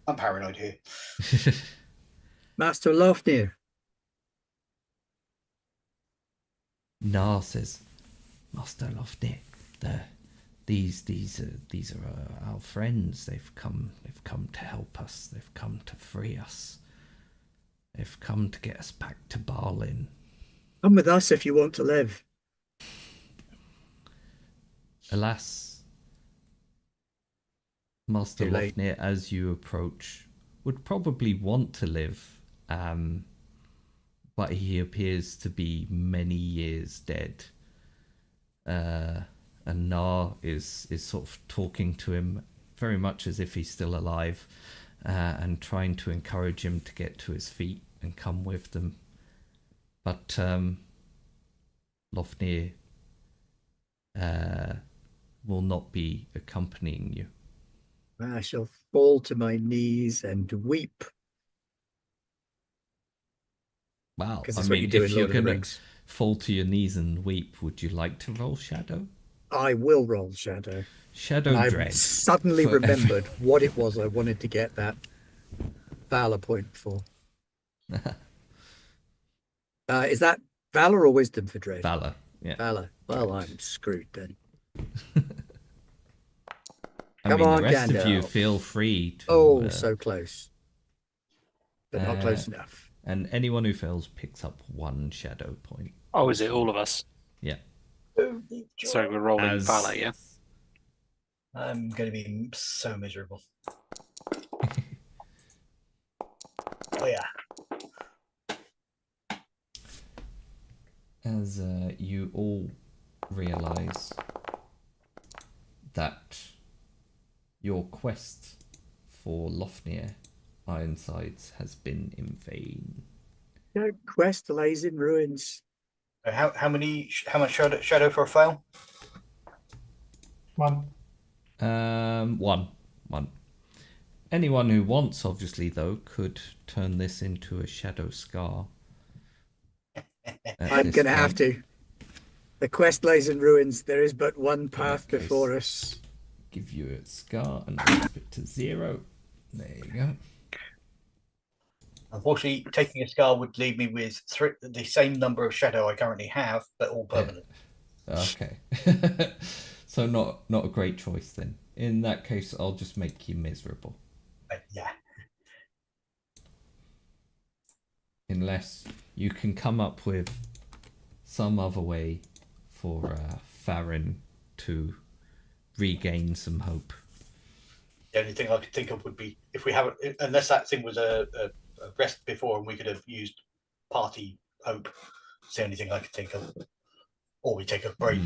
I'm paranoid here. Master Lofnir. Nar says, Master Lofnir, these are our friends. They've come to help us. They've come to free us. They've come to get us back to Barlin. Come with us if you want to live. Alas, Master Too late. Lofnir, as you approach, would probably want to live, but he appears to be many years dead. And Nar is sort of talking to him very much as if he's still alive, and trying to encourage him to get to his feet and come with them. But Lofnir will not be accompanying you. I shall fall to my knees and weep. Wow, Because I that's what you mean, do if in you're Lord of the gonna Rings. fall to your knees and weep, would you like to roll Shadow? I will roll Shadow. Shadow And I Dread. suddenly for every- remembered what it was I wanted to get that Valor point for. Is that Valor or Wisdom for Dread? Valor. Yeah. Valor. Well, I'm screwed then. I Come mean, on, the rest of you Gandalf. feel free to. Oh, so close. But not close uh, enough. And anyone who fails picks up one shadow point. Oh, is it all of us? Yeah. So we're rolling As- Valor, yeah? I'm going to be so miserable. Oh, yeah. As you all realize that your quest for Lofnir Ironsides has been in vain. No quest lays in ruins. How much shadow for a fail? One. One. Anyone who wants, obviously, though, could turn this into a shadow scar. I'm going to have to. The quest lays in ruins. There is but one path case. before us. Give you a scar and drop it to 0. There you go. Unfortunately, taking a scar would leave me with the same number of shadow I currently have, but all permanent. Okay. So not a great choice then. In that case, I'll just make you miserable. Yeah. Unless you can come up with some other way for Farron to regain some hope. The only thing I could think of would be if we haven't, unless that thing was a rest before and we could have used party hope. It's the only thing I could think of. Or we take a break,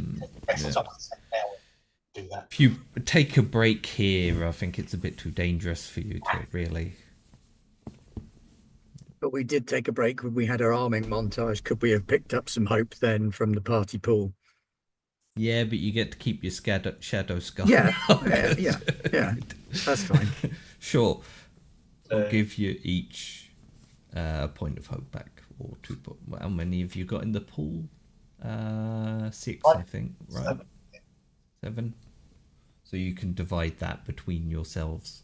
rest yeah. something now and do that. If you take a break here, I think it's a bit too dangerous for you to really. But we did take a break when we had our arming montage. Could we have picked up some hope then from the party pool? Yeah, but you get to keep your shadow scar. Yeah, yeah. That's fine. Sure. I'll Uh, give you each a point of hope back, or 2 points. How many have you got in the pool? 6, I think. Right. 7. So you can divide that between yourselves.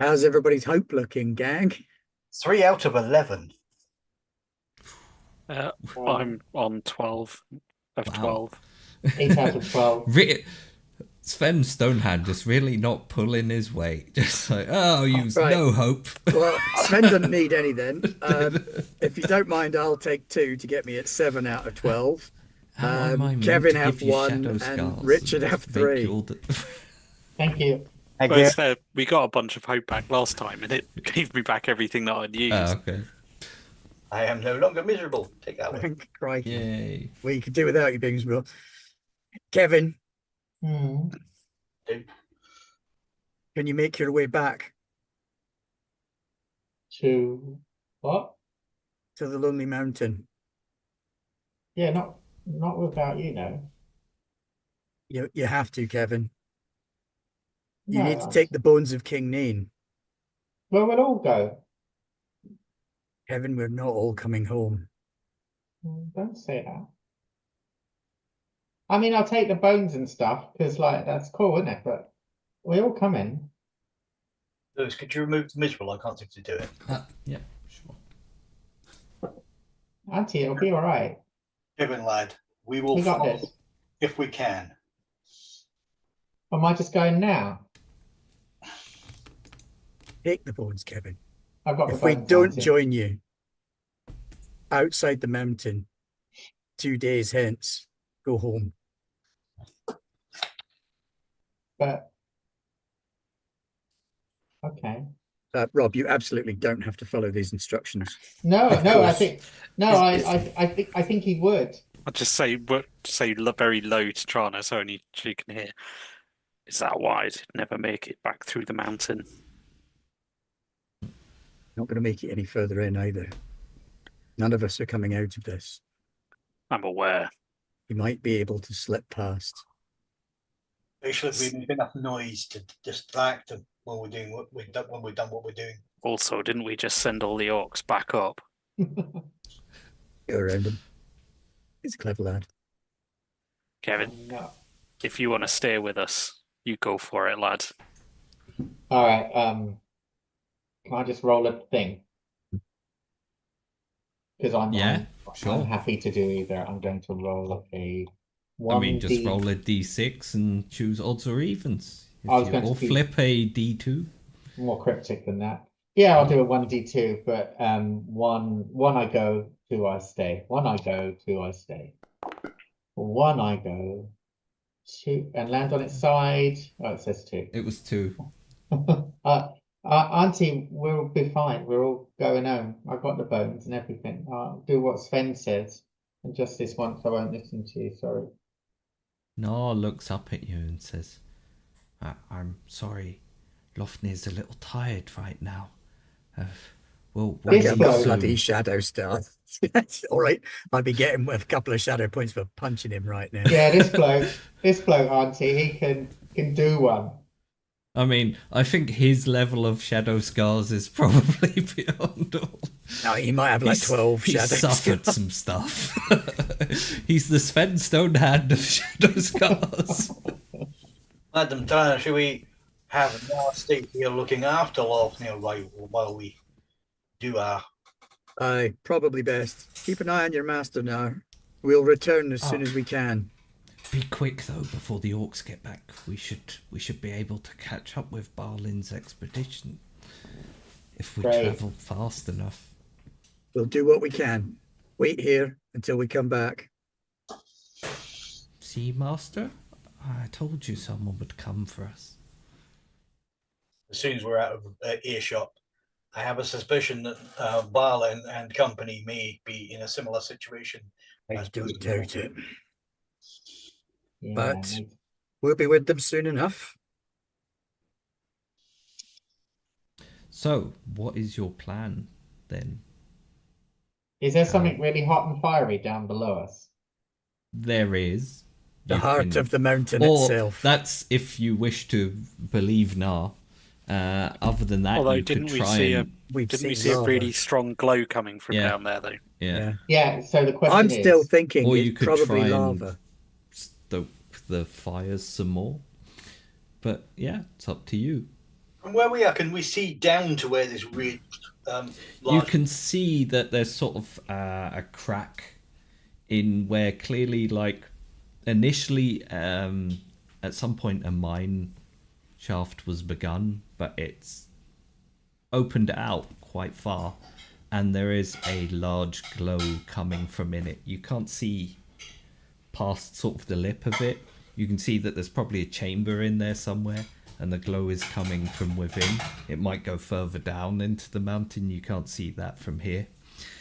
How's everybody's hope looking, gang? 3 out of 11. I'm on 12 of Wow. 12. 8 out of 12. Sven Stonehand just really not pulling his weight. Just like, oh, use Right. no hope. Well, Sven doesn't need any then. If you don't mind, I'll take 2 to get me at 7 out of 12. How am I meant Kevin to have give you 1 shadow and scars Richard and have make 3. you all the- Thank you. Thank Well, you. it's fair. We got a bunch of hope back last time, and it gave me back everything that I'd used. Oh, okay. I am no longer miserable. Take that one. Thank crikey. Yay. Well, you could do without you being miserable. Kevin, Hmm. can you make your way back To what? to the Lonely Mountain? Yeah, not without you know. You have to, Kevin. You No, need to take the bones of King Neen. Where we'll all go. Kevin, we're not all coming home. Don't say that. I mean, I'll take the bones and stuff because, like, that's cool, isn't it? But we all come in. Lewis, could you remove the miserable? I can't seem to do it. Yeah, sure. Auntie, it'll be all right. Kevin, lad, we will We got follow this. if we can. Am I just going now? Take the bones, Kevin. I've got the If we bones, don't Auntie. join you outside the mountain 2 days hence, go home. But okay. Rob, you absolutely don't have to follow these instructions. No, Of no, I course. think no, I think he would. I'll just say very low to Trana so only she can hear. Is that wide? Never make it back through the mountain. Not going to make it any further in either. None of us are coming out of this. I'm aware. You might be able to slip past. Actually, we make enough noise to distract them when we're doing what we've done. When we've done what we're doing. Also, didn't we just send all the orcs back up? Go around him. He's a clever lad. Kevin, No. if you want to stay with us, you go for it, lad. All right. Can I just roll a thing? Because I'm sure. happy to do either. I'm going to roll a 1D. I mean, just roll a d6 and choose odds or evens. I was going to Or be- flip a d2. More cryptic than that. Yeah, I'll do a 1D2, but one I go, 2 I stay. 1 I go, 2 I stay. 1 I go, 2 and land on its side. Oh, it says 2. It was 2. Auntie, we'll be fine. We're all going home. I've got the bones and everything. I'll do what Sven says. And just this once, I won't listen to you. Sorry. Nar looks up at you and says, I'm sorry. Lofnir's a little tired right now. We'll This I've leave got a bloke- bloody soon." shadow star. All right. I'll be getting a couple of shadow points for punching him right now. Yeah, this bloke, Auntie, he can do one. I mean, I think his level of shadow scars is probably beyond all. No, he might have like 12 He's shadow suffered scars. some stuff. He's the Sven Stonehand of shadow scars. Madam Trana, should we have Nar stay here looking after Lofnir while we do our? Aye, probably best. Keep an eye on your master now. We'll return as soon as we can. Be quick though, before the orcs get back. We should be able to catch up with Barlin's expedition if we Great. travel fast enough. We'll do what we can. Wait here until we come back. See, Master? I told you someone would come for us. As soon as we're out of earshot, I have a suspicion that Barlin and company may be in a similar situation. I as don't President doubt it. Yeah, But we'll be with them soon enough. So, what is your plan then? is there something really hot and fiery down below us? There is. The You heart can- of the mountain or itself. that's if you wish to believe Nar. Other than that, Although you didn't could we try see and We've didn't we seen see a lava. really strong glow coming from Yeah. down there though? yeah. Yeah, so the I'm question still is, thinking Or it's you could probably try and lava. stoke the fires some more. But yeah, it's up to you. From where we are, can we see down to where this ridge? You Large... can see that there's sort of a crack in where clearly, like, initially, at some point, a mine shaft was begun, but it's opened out quite far, and there is a large glow coming from in it. You can't see past sort of the lip of it. You can see that there's probably a chamber in there somewhere, and the glow is coming from within. It might go further down into the mountain. You can't see that from here.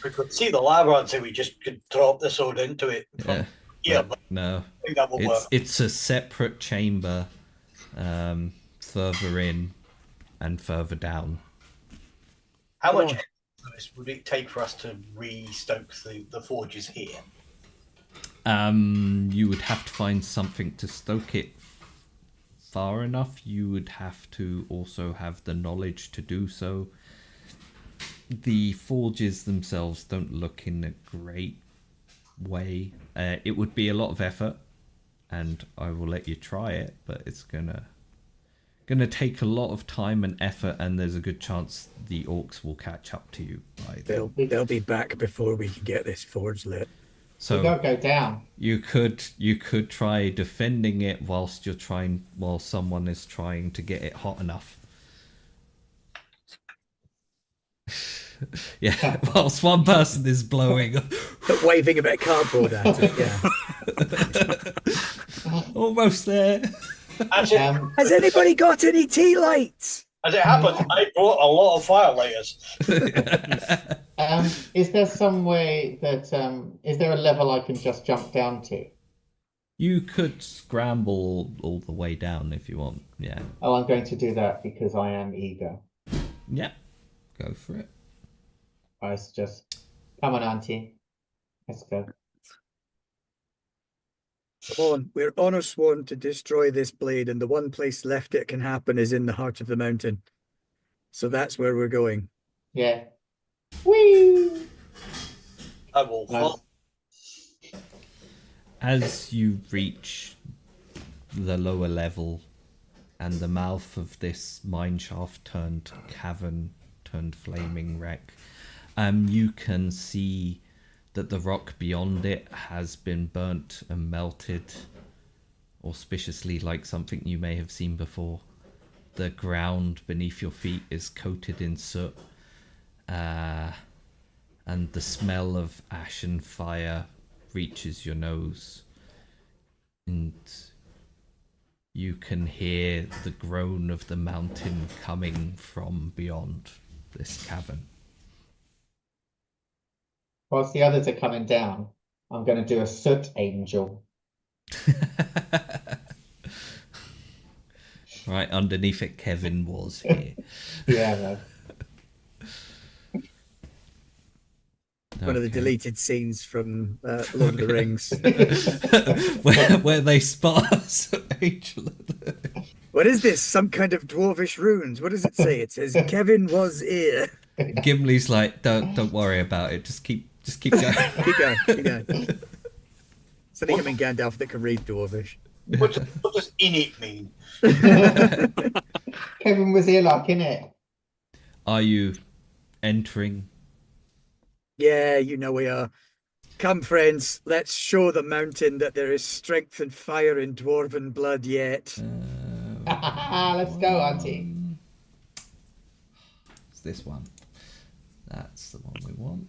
We could see the lava and say we just could drop the sword into it. Yeah, Yeah, but but no, I think that will work. it's a separate chamber, further in and further down. How Come much on. Lewis, would it take for us to re-stoke the forges here? You would have to find something to stoke it far enough. You would have to also have the knowledge to do so. The forges themselves don't look in a great way. It would be a lot of effort, and I will let you try it, but it's gonna take a lot of time and effort, and there's a good chance the orcs will catch up to you by then. They'll be back before we can get this forge lit. we So gotta go down. you could try defending it while someone is trying to get it hot enough. Yeah, whilst one person is blowing, But waving a bit of cardboard at it, yeah. almost there. As it, Has anybody got any tea lights? as it happens, I brought a lot of firelighters. Is there some way that is there a level I can just jump down to? You could scramble all the way down if you want. Yeah, Oh, I'm going to do that because I am eager. yeah, go for it. I suggest, come on, Auntie, let's go. Come on, we're honor sworn to destroy this blade, and the one place left it can happen is in the heart of the mountain. So that's where we're going. Yeah. Whee! I will Nice. follow. As you reach the lower level and the mouth of this mine shaft turned cavern turned flaming wreck, you can see that the rock beyond it has been burnt and melted, auspiciously like something you may have seen before. The ground beneath your feet is coated in soot, and the smell of ash and fire reaches your nose, and you can hear the groan of the mountain coming from beyond this cavern. Whilst the others are coming down, I'm going to do a soot angel. Right underneath it, Kevin was here. Yeah, no. One of the Okay. deleted scenes from Lord of the Rings. where they spot us. Angel. What is this? Some kind of dwarvish runes? What does it say? It says Kevin was here. Gimli's like, don't worry about it. Just keep going. Keep going, keep going. It's only him and Gandalf that can read dwarvish. What does in it mean? Kevin was here, like, innit? Are you entering? Yeah, you know we are. Come, friends, let's show the mountain that there is strength and fire in dwarven blood yet. Let's go, Auntie. It's this one. That's the one we want.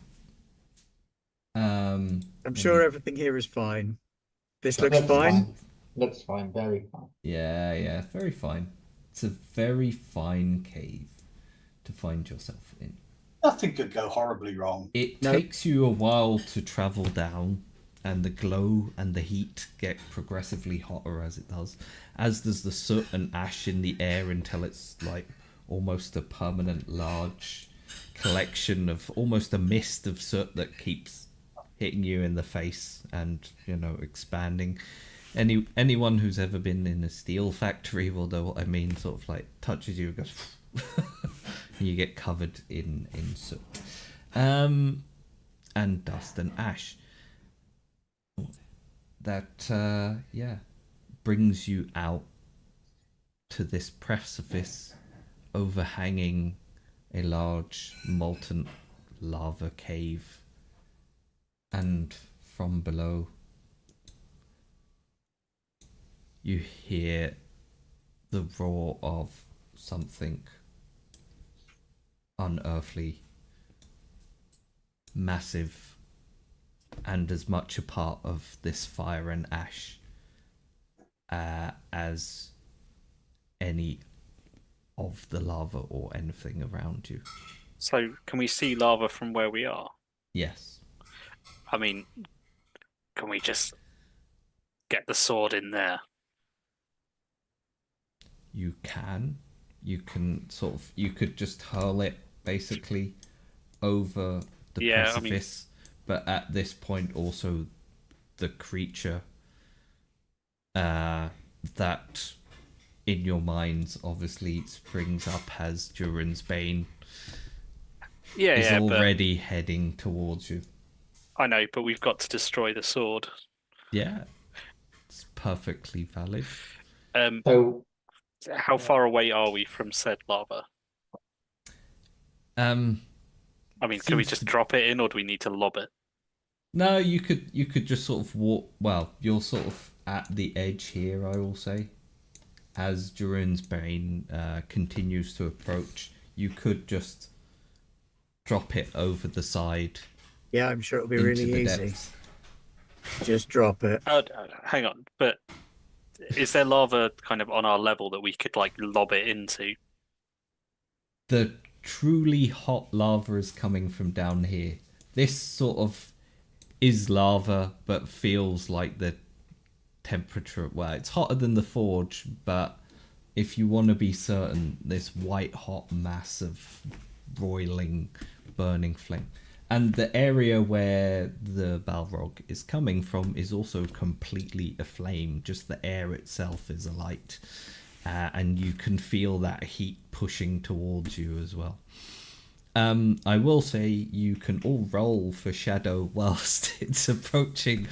I'm sure everything here is fine. This looks fine. Looks fine, very fine. Yeah, very fine. It's a very fine cave to find yourself in. Nothing could go horribly wrong. It No. takes you a while to travel down, and the glow and the heat get progressively hotter as it does, as does the soot and ash in the air, until it's like almost a permanent large collection of almost a mist of soot that keeps hitting you in the face and, you know, expanding. Anyone who's ever been in a steel factory will know what I mean. Sort of like touches you and goes, and you get covered in soot, and dust and ash. That brings you out to this precipice overhanging a large molten lava cave, and from below you hear the roar of something unearthly, massive, and as much a part of this fire and ash as any of the lava or anything around you. So, can we see lava from where we are? Yes. I mean, can we just get the sword in there? You can. You can sort of. You could just hurl it basically over the Yeah, precipice, but at this point, also the creature that in your minds obviously springs up as Durin's Bane is but already heading towards you. I know, but we've got to destroy the sword. Yeah, it's perfectly valid. So How far away are we from said lava? I mean, can we Seems just to- drop it in, or do we need to lob it? No, you could just sort of walk. Well, you're sort of at the edge here, I will say. As Durin's Bane continues to approach, you could just drop it over the side Yeah, I'm sure it'll be into really the easy. depths. Just drop it. Hang on, but is there lava kind of on our level that we could like lob it into? The truly hot lava is coming from down here. This sort of is lava, but feels like the temperature. Well, it's hotter than the forge, but if you want to be certain, this white hot mass of roiling, burning flame. And the area where the Balrog is coming from is also completely aflame. Just the air itself is alight. And you can feel that heat pushing towards you as well. I will say you can all roll for shadow whilst it's approaching.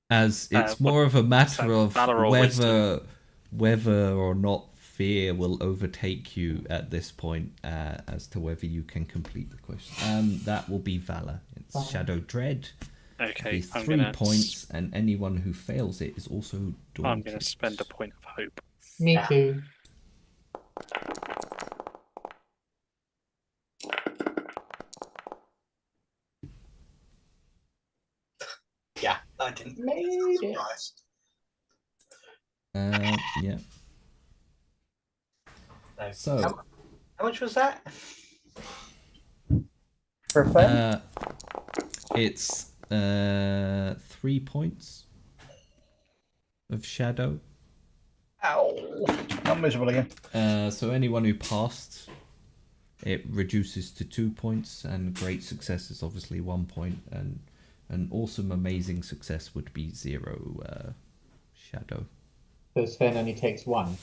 As it's more of a matter of valor or wisdom? whether or not fear will overtake you at this point, as to whether you can complete the question. That will be valor. It's shadow dread. Okay, It's I'm 3 gonna points, and anyone who fails it is also daunted. I'm gonna spend a point of hope. me too. Yeah, I didn't. Made it. Surprised. Yeah. No. So, How much was that? For fun? it's 3 points of shadow. Ow! I'm miserable again. So anyone who passed, it reduces to 2 points, and great success is obviously 1 point, and an awesome, amazing success would be 0 shadow. So Sven only takes 1.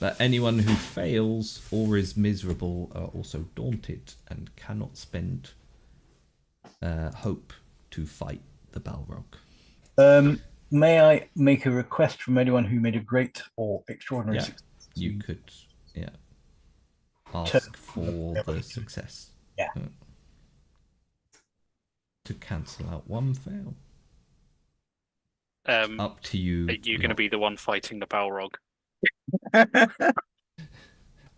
But anyone who fails or is miserable are also daunted and cannot spend hope to fight the Balrog. May I make a request from anyone who made a great or extraordinary Yeah, success? you could, ask for the success. Yeah. To cancel out 1 fail. Are Up to you. you going to be the one fighting the Balrog?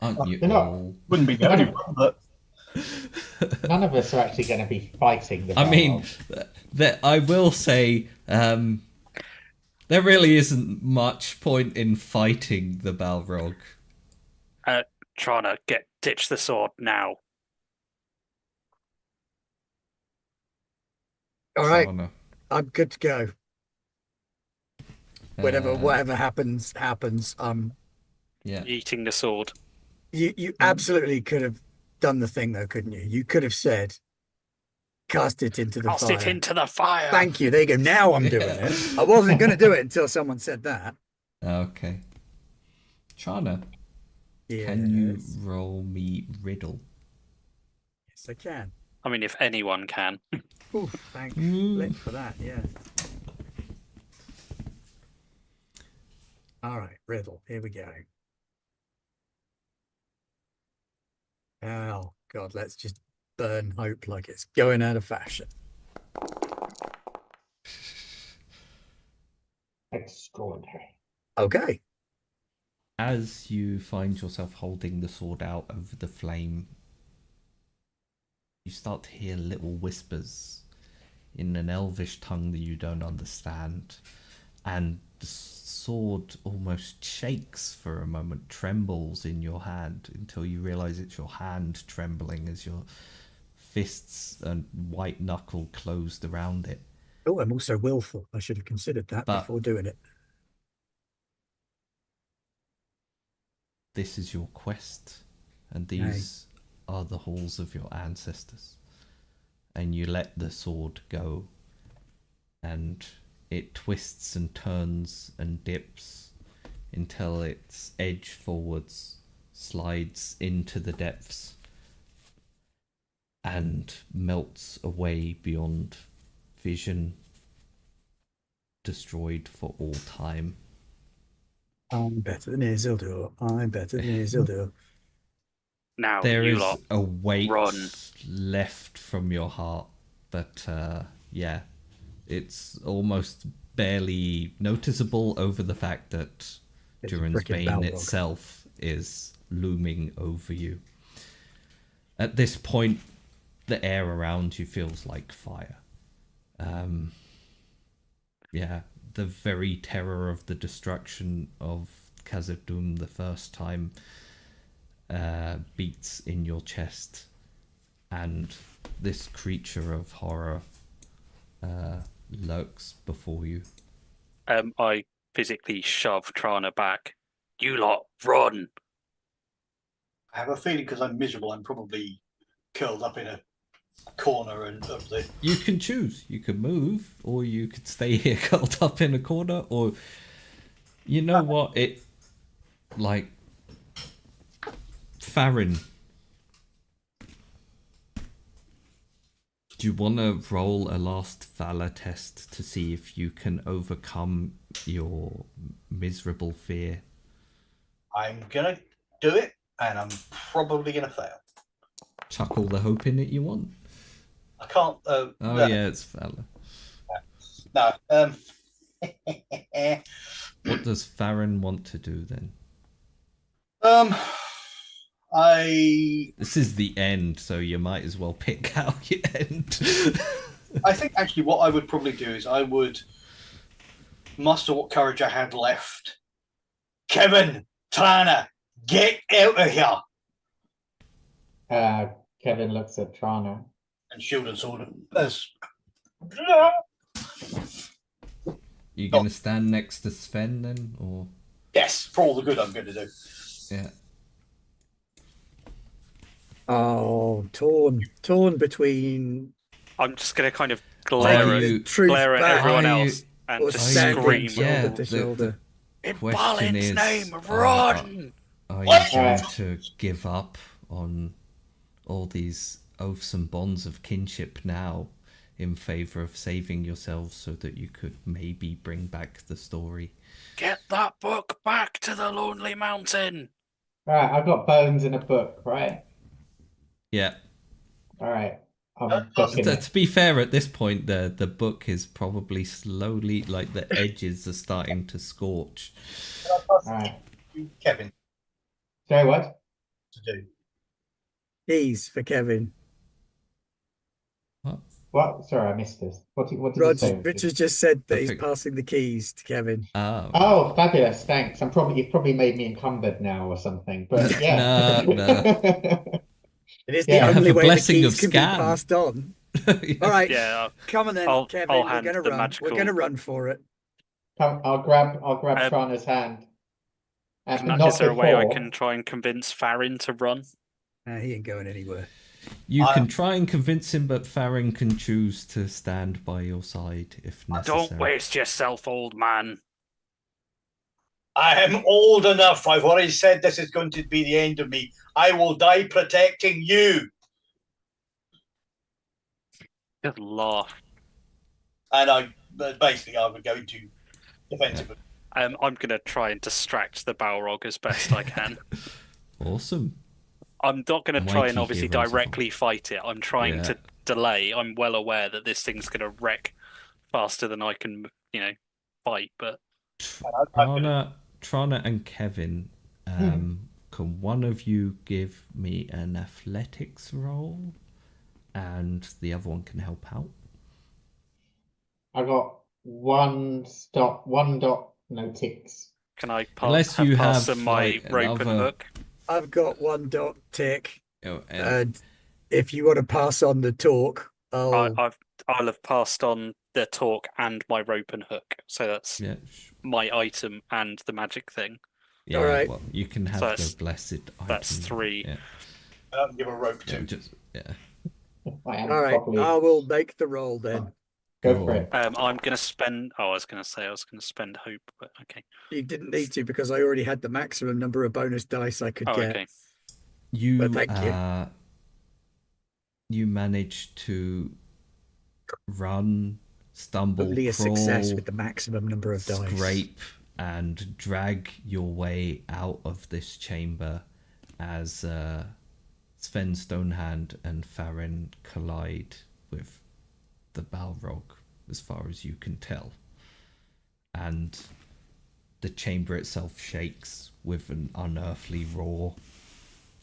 Aren't you They're not. all? Wouldn't be the only one, but None of us are actually going to be fighting the I mean, Balrog. that I will say, there really isn't much point in fighting the Balrog. Trying to ditch the sword now. All right, Shana. I'm good to go. Whatever Uh, happens. Yeah. Eating the sword. You absolutely could have done the thing though, couldn't you? You could have said, Cast it into the Cast fire. it into the fire. Thank you. There you go. Now I'm doing it. I wasn't going to do it until someone said that. Okay. Trana, can you Yes. roll me riddle? Yes, I can. I mean, if anyone can. Ooh, thanks Flip for that. Yeah. All right, riddle. Here we go. Oh God, let's just burn hope like it's going out of fashion. Extraordinary. Okay. As you find yourself holding the sword out over the flame, you start to hear little whispers in an elvish tongue that you don't understand, and the sword almost shakes for a moment, trembles in your hand until you realize it's your hand trembling as your fists and white knuckle closed around it. Oh, I'm also willful. I should have considered that But- before doing it. This is your quest, and these are the halls of your ancestors. And you let the sword go, and it twists and turns and dips until its edge forwards slides into the depths and melts away beyond vision, destroyed for all time. I'm better than Isildur. I'm better than Isildur. Now, There you is lot. a weight run. left from your heart, but yeah, it's almost barely noticeable over the fact that It's a Durin's frickin' Bane Balrog. itself is looming over you. At this point, the air around you feels like fire. Yeah, the very terror of the destruction of Khazad-dûm the first time beats in your chest, and this creature of horror lurks before you. I physically shove Trana back. You lot, run! I have a feeling because I'm miserable, I'm probably curled up in a corner and of the. You can choose. You could move, or you could stay here curled up in a corner, or you know what? It like Farron. Do you want to roll a last valor test to see if you can overcome your miserable fear? I'm gonna do it, and I'm probably gonna fail. Chuck all the hope in it you want. I can't. Oh no, yeah, it's valor. no. What does Farron want to do then? I This is the end, so you might as well pick out your end. I think actually what I would probably do is I would muster what courage I had left. Kevin, Trana, get out of here! Kevin looks at Trana. And shield and sword. As You gonna stand next to Sven then, or yes, for all the good I'm going to do. yeah? Oh, torn between I'm just going to kind of glare Are at, you- the truth glare at back everyone Are you- else and or just standing scream. Yeah, shoulder to the- shoulder. In question Balin's is, name, are- run! Are you What? going to give up on all these oaths and bonds of kinship now in favor of saving yourselves so that you could maybe bring back the story? Get that book back to the Lonely Mountain! Right, I've got bones in a book, right? Yeah. All right. That I'm booking To, it. to be fair, at this point, the book is probably slowly, like the edges are starting to scorch. All right. Kevin Sorry, what? to do. Keys for Kevin. What? What? Sorry, I missed this. What did you say? Richard just said that he's Perfect. passing the keys to Kevin. Oh, fabulous! Thanks. You've probably made me encumbered now or something. But yeah. No. It is Yeah. the Have only a way the blessing keys of can Scan. be passed on. All right, Yeah, come on then, I'll Kevin. We're hand gonna the run. magical- We're gonna run for it. Come, I'll grab Um, Trana's hand. is Not there a way I before. can try and convince Farron to run? He ain't going anywhere. You can try and convince him, but Farron can choose to stand by your side if necessary. Don't waste yourself, old man. I am old enough. I've already said this is going to be the end of me. I will die protecting you. Just laugh. And basically I would go into defensive. I'm gonna try and distract the Balrog as best I can. Awesome. I'm not gonna try and Mighty obviously heroes of directly fight it. I'm trying to delay. I'm well aware that this thing's gonna wreck faster than I can, fight. But Trana and Kevin, can one of you give me an athletics roll, and the other one can help out? I got one dot, no ticks. can I Unless you pass have, them my like, rope and another- hook? I've got 1 tick, Oh, and if you want to pass on the talk, I'll have passed on the talk and my rope and hook. So that's yeah, my item and the magic thing. yeah. Alright. Well, you can have So the blessed item. that's 3. Yeah, I'll give a rope yeah, to. I am all right. properly. I will make the roll then. Go Go for on. it. I'm gonna spend. Oh, I was gonna spend hope, but okay. You didn't need to because I already had the maximum number of bonus dice I could Oh, get. okay. You But thank you. You managed to run, stumble, Only a crawl, success with the maximum number of dice. scrape, and drag your way out of this chamber as Sven Stonehand and Farron collide with the Balrog, as far as you can tell. And the chamber itself shakes with an unearthly roar,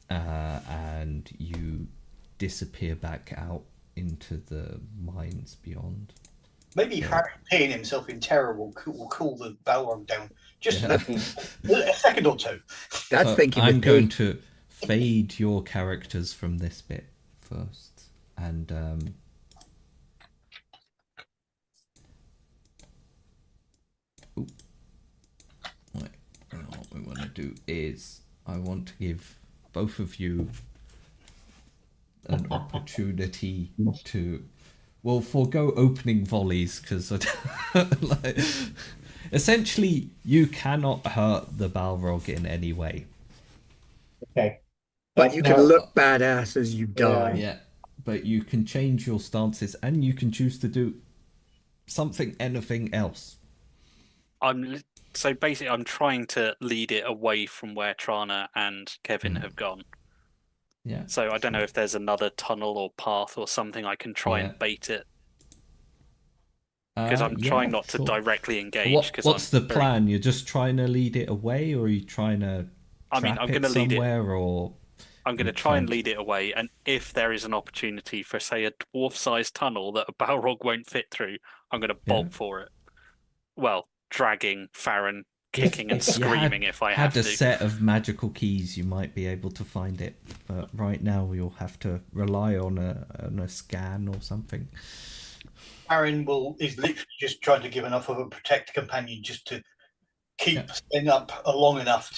and you disappear back out into the mines beyond. Maybe Harry paying himself in terror will cool the Balrog down just Yeah. a second or two. That's So thinking I'm with going me. to fade your characters from this bit first, and what we want to do is I want to give both of you an opportunity to, well, forego opening volleys because like, essentially you cannot hurt the Balrog in any way. Okay. But you can Now- look badass as you die. Yeah, but you can change your stances and you can choose to do anything else. So basically, I'm trying to lead it away from where Trana and Kevin have gone. Yeah. So I don't know if there's another tunnel or path or something I can try Yeah. and bait it, because I'm trying not to directly engage. What's the plan? You're just trying to lead it away, or are you trying to I mean, trap I'm it going to lead it. somewhere, or I'm going to you try and try- lead it away, and if there is an opportunity for, say, a dwarf-sized tunnel that a Balrog won't fit through, I'm going to bolt for it. Well, dragging Farron, kicking and If you screaming if I have had a to. set of magical keys, you might be able to find it. But right now, you'll have to rely on a scan or something. Aaron is literally just trying to give enough of a protect companion just to keep staying up long enough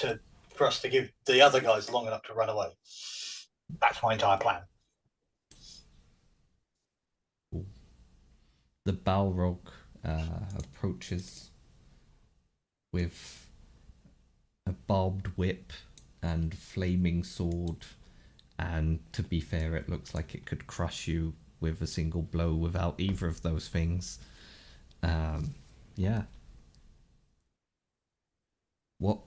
for us to give the other guys long enough to run away. That's my entire plan. The Balrog approaches with a barbed whip and flaming sword, and to be fair, it looks like it could crush you with a single blow without either of those things. Yeah. What?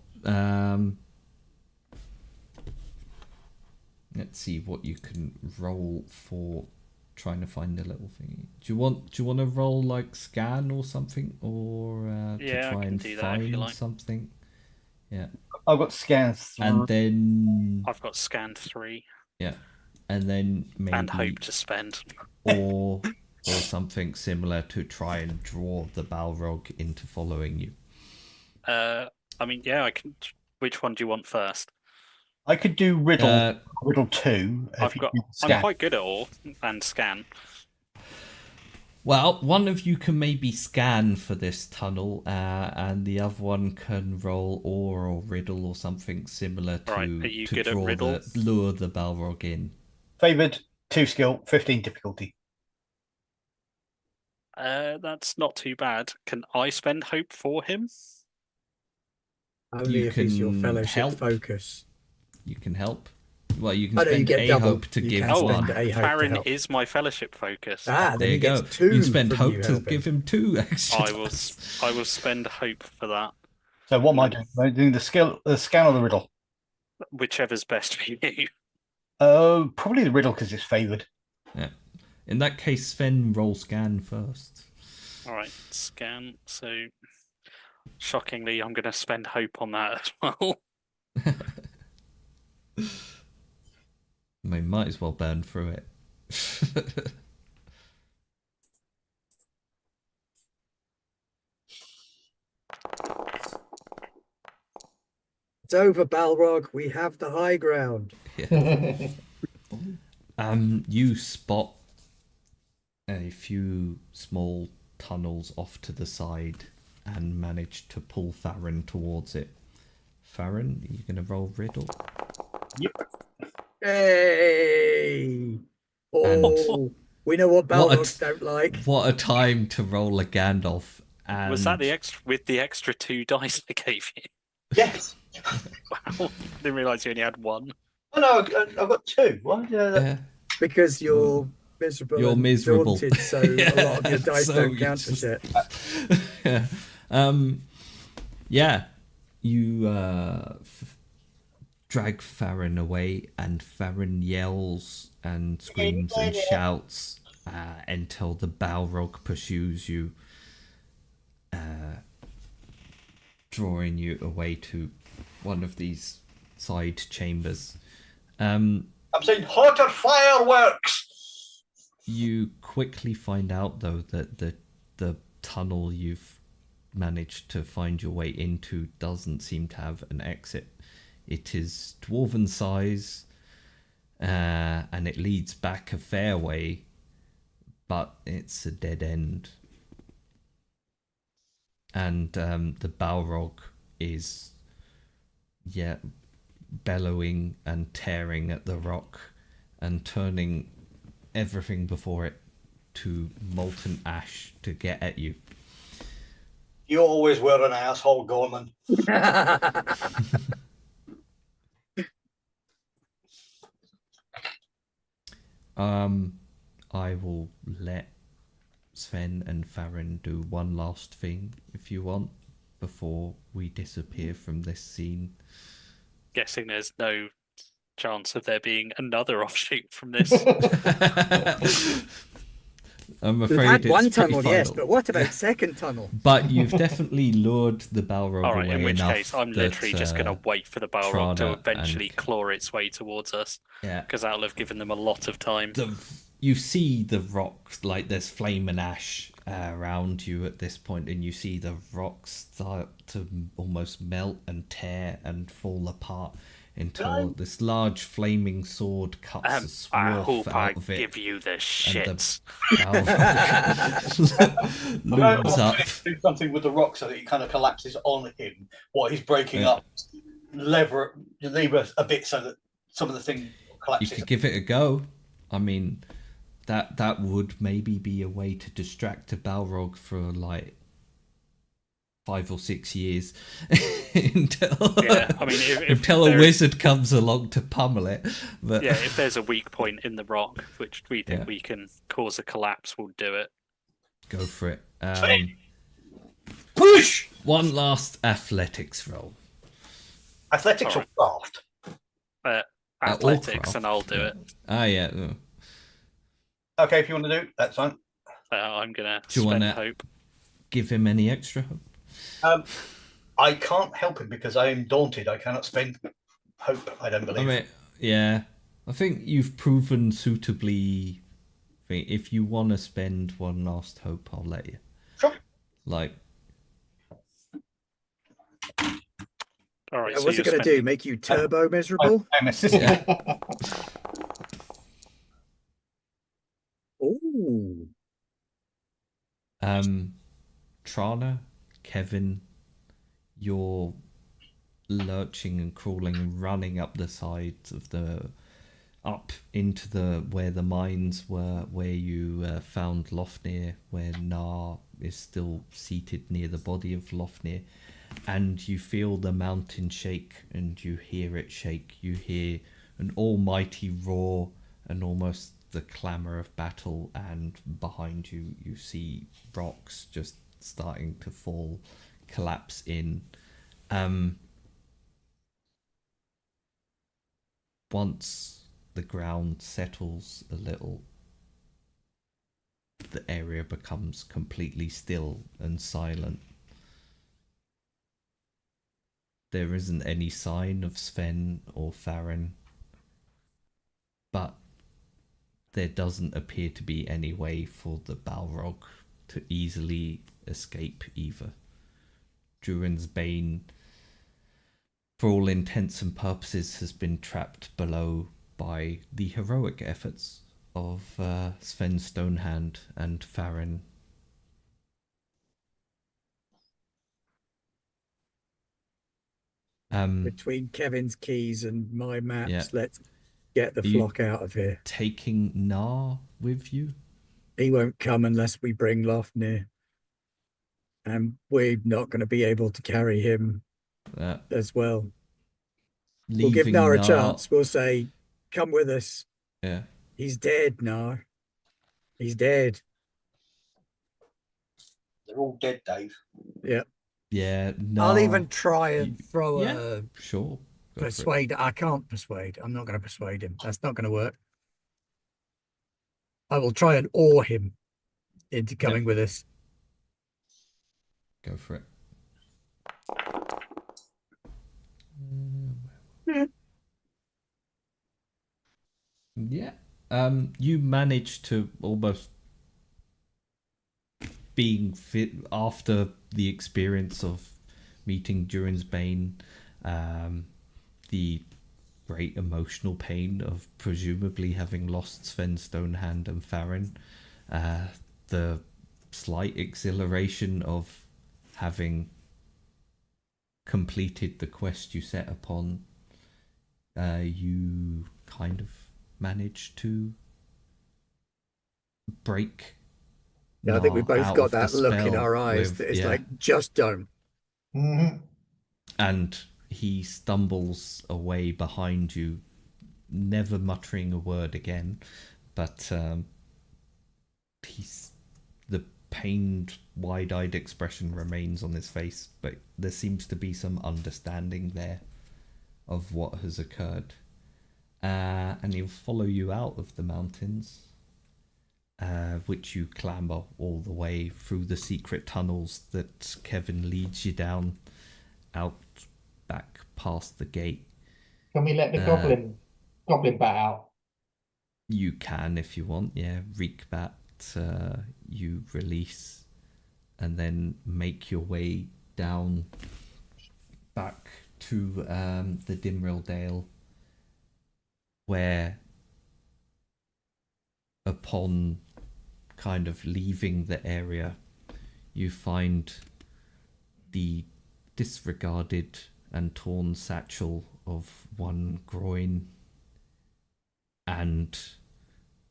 Let's see what you can roll for trying to find a little thing. Do you want to roll like scan or something, or to Yeah, I try can and do that if you find like. something? Yeah. I've got scans. And then I've got scan 3 and then maybe and hope to spend. or something similar to try and draw the Balrog into following you. I mean, yeah, I can. Which one do you want first? I could do riddle 2. I'm quite good at all and scan. Well, one of you can maybe scan for this tunnel, and the other one can roll or riddle or something similar to Right, are you to good at draw riddle? lure the Balrog in. Favoured 2 skill, 15 difficulty. That's not too bad. Can I spend hope for him? Only You if he's your can fellowship help. focus. You can help. Well, you can Oh, no, you spend get a double. hope to You give can one. spend a hope to Farron help. is my fellowship focus. Ah, There then you he go. gets 2 You spend from hope you to helping. give him 2 extra. I will spend hope for that. So what am I doing? Am I doing the scan or the riddle? Whichever's best for you. Probably the riddle because it's favoured. Yeah. In that case, Sven, roll scan first. All right, scan. So, shockingly, I'm going to spend hope on that as well. I might as well burn through it. It's over, Balrog. We have the high ground. You spot a few small tunnels off to the side and manage to pull Farron towards it. Farron, are you going to roll riddle? Yep. Hey! Oh, we know what Balrogs don't like. What a time to roll a Gandalf. And Was that the extra with the extra 2 dice I gave you? Yes. Wow, didn't realise you only had 1. Oh no, I've got 2. Why? Because you're miserable. You're and miserable. daunted, so a lot of your dice So don't count it's for just- shit. Yeah. You drag Farron away, and Farron yells and screams and shouts until the Balrog pursues you, drawing you away to one of these side chambers. I'm saying hotter fireworks. You quickly find out, though, that the tunnel you've managed to find your way into doesn't seem to have an exit. It is dwarven size, and it leads back a fair way, but it's a dead end. And the Balrog is, bellowing and tearing at the rock and turning everything before it to molten ash to get at you. You always were an asshole, Gorman. I will let Sven and Farron do one last thing if you want before we disappear from this scene. Guessing there's no chance of there being another offshoot from this. I'm We've afraid had it's one pretty tunnel, yes, final. but what about second tunnel? But you've definitely lured the Balrog All right, away in which enough case I'm that, literally just going to wait for the Balrog to Trana eventually and- claw its way towards us, yeah. because that'll have given them a lot of time. You see the rocks, like there's flame and ash around you at this point, and you see the rocks start to almost melt and tear and fall apart until this large flaming sword cuts a I swath hope I out of it. give you the And shits. Balrog looms up. Do something with the rock so that he kind of collapses on him while he's breaking Yeah. up. Lever a bit so that some of the thing You collapses. could give it a go. I mean, that would maybe be a way to distract a Balrog for like 5 or 6 years until Yeah, I mean, if until a there's- wizard comes along to pummel it. But Yeah, if there's a weak point in the rock, which we think Yeah. we can cause a collapse, we'll do it. go for it. Push! One last athletics roll. Athletics or craft? Athletics, craft, and I'll do yeah. it. Ah, yeah. Okay, if you want to do, that's fine. I'm gonna Do you spend wanna- hope. Give him any extra hope. I can't help him because I am daunted. I cannot spend hope, I don't I believe. mean, yeah. I think you've proven suitably. If you want to spend one last hope, I'll let you. Sure. Like, All right, so What's it you're going to do? Make you turbo miserable? I'm assisting. yeah. Ooh. Trana, Kevin, you're lurching and crawling and running up the sides of the up into the where the mines were, where you found Lofnir, where Nar is still seated near the body of Lofnir, and you feel the mountain shake, and you hear it shake. You hear an almighty roar and almost the clamour of battle, and behind you you see rocks just starting to fall, collapse in. Once the ground settles a little, the area becomes completely still and silent. There isn't any sign of Sven or Farron, but there doesn't appear to be any way for the Balrog to easily escape either. Durin's Bane, for all intents and purposes, has been trapped below by the heroic efforts of Sven Stonehand and Farron. Between Kevin's keys and my maps, Yeah. let's get the Are you flock out of here. taking Nar with you? He won't come unless we bring Lofnir. And we're not going to be able to carry him as well. We'll give Leaving Nar a Nar. chance. We'll say, come with us. Yeah. He's dead, Nar. He's dead. They're all dead, Dave. Yeah. Yeah. Nar, I'll even try and you- throw yeah, a sure. Go for it. persuade. I can't persuade. I'm not going to persuade him. That's not going to work. I will try and awe him into coming with us. Go for it. Yeah. You managed to almost being fit after the experience of meeting Durin's Bane, the great emotional pain of presumably having lost Sven Stonehand and Farron, the slight exhilaration of having completed the quest you set upon. You kind of managed to break. Yeah, I think we Nar both out got of the that look in spell our eyes with- that is yeah. like, just don't. Mhm. And he stumbles away behind you, never muttering a word again, but the pained, wide-eyed expression remains on his face, but there seems to be some understanding there of what has occurred. And he'll follow you out of the mountains, which you clamber all the way through the secret tunnels that Kevin leads you down, out back past the gate. Can we let the goblin bat out? You can if you want, yeah. Reekbat, you release, and then make your way down back to the Dimril Dale, where upon kind of leaving the area, you find the disregarded and torn satchel of one groin and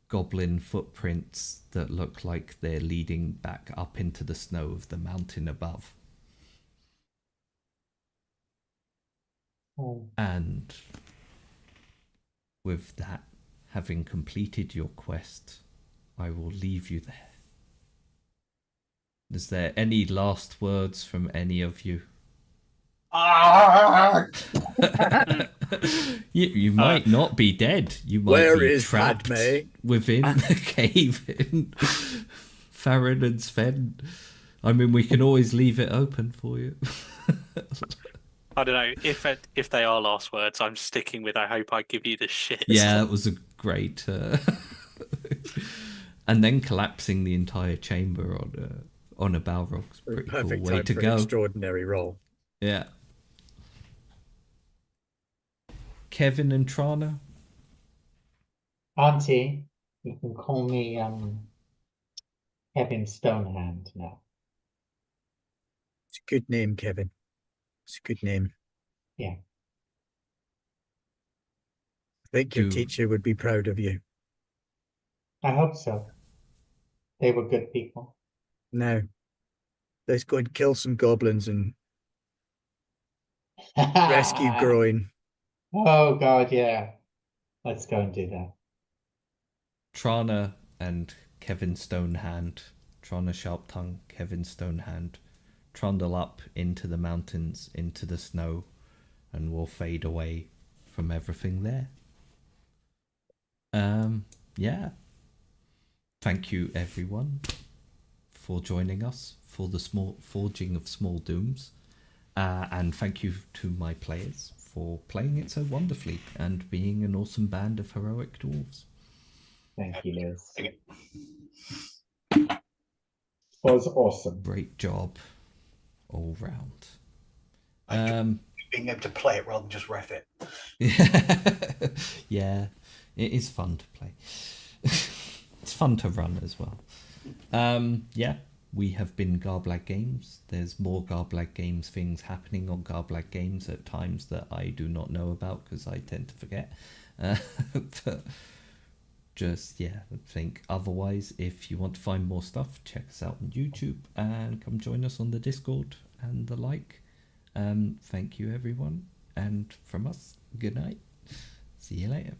goblin footprints that look like they're leading back up into the snow of the mountain above. Oh. And with that, having completed your quest, I will leave you there. Is there any last words from any of you? Ah! You might not be dead. You might Where be is trapped Padme? within the cave in Farron and Sven. I mean, we can always leave it open for you. I don't know if they are last words. I'm sticking with. I hope I give you the shit. Yeah, that was a great. And then collapsing the entire chamber on a Balrog's a pretty cool Perfect way time to for go. an extraordinary roll. Yeah. Kevin and Trana. Auntie, you can call me Kevin Stonehand now. It's a good name, Kevin. It's a good name. Yeah. think your Do- teacher would be proud of you. I hope so. They were good people. Now, let's go and kill some goblins and rescue Groin. Oh God, yeah. Let's go and do that. Trana and Kevin Stonehand, Trana Sharptongue, Kevin Stonehand, trundle up into the mountains, into the snow, and will fade away from everything there. Yeah. Thank you, everyone, for joining us for the small forging of small dooms, and thank you to my players for playing it so wonderfully and being an awesome band of heroic dwarves. Thank you, Liz. Was awesome. Great job all round. Being able to play it rather than just ref it. Yeah, it is fun to play. It's fun to run as well. Yeah, we have been Garblag Games. There's more Garblag Games things happening on Garblag Games at times that I do not know about because I tend to forget. But just, yeah, I think otherwise, if you want to find more stuff, check us out on YouTube and come join us on the Discord and the like. Thank you, everyone. And from us, good night. See you later.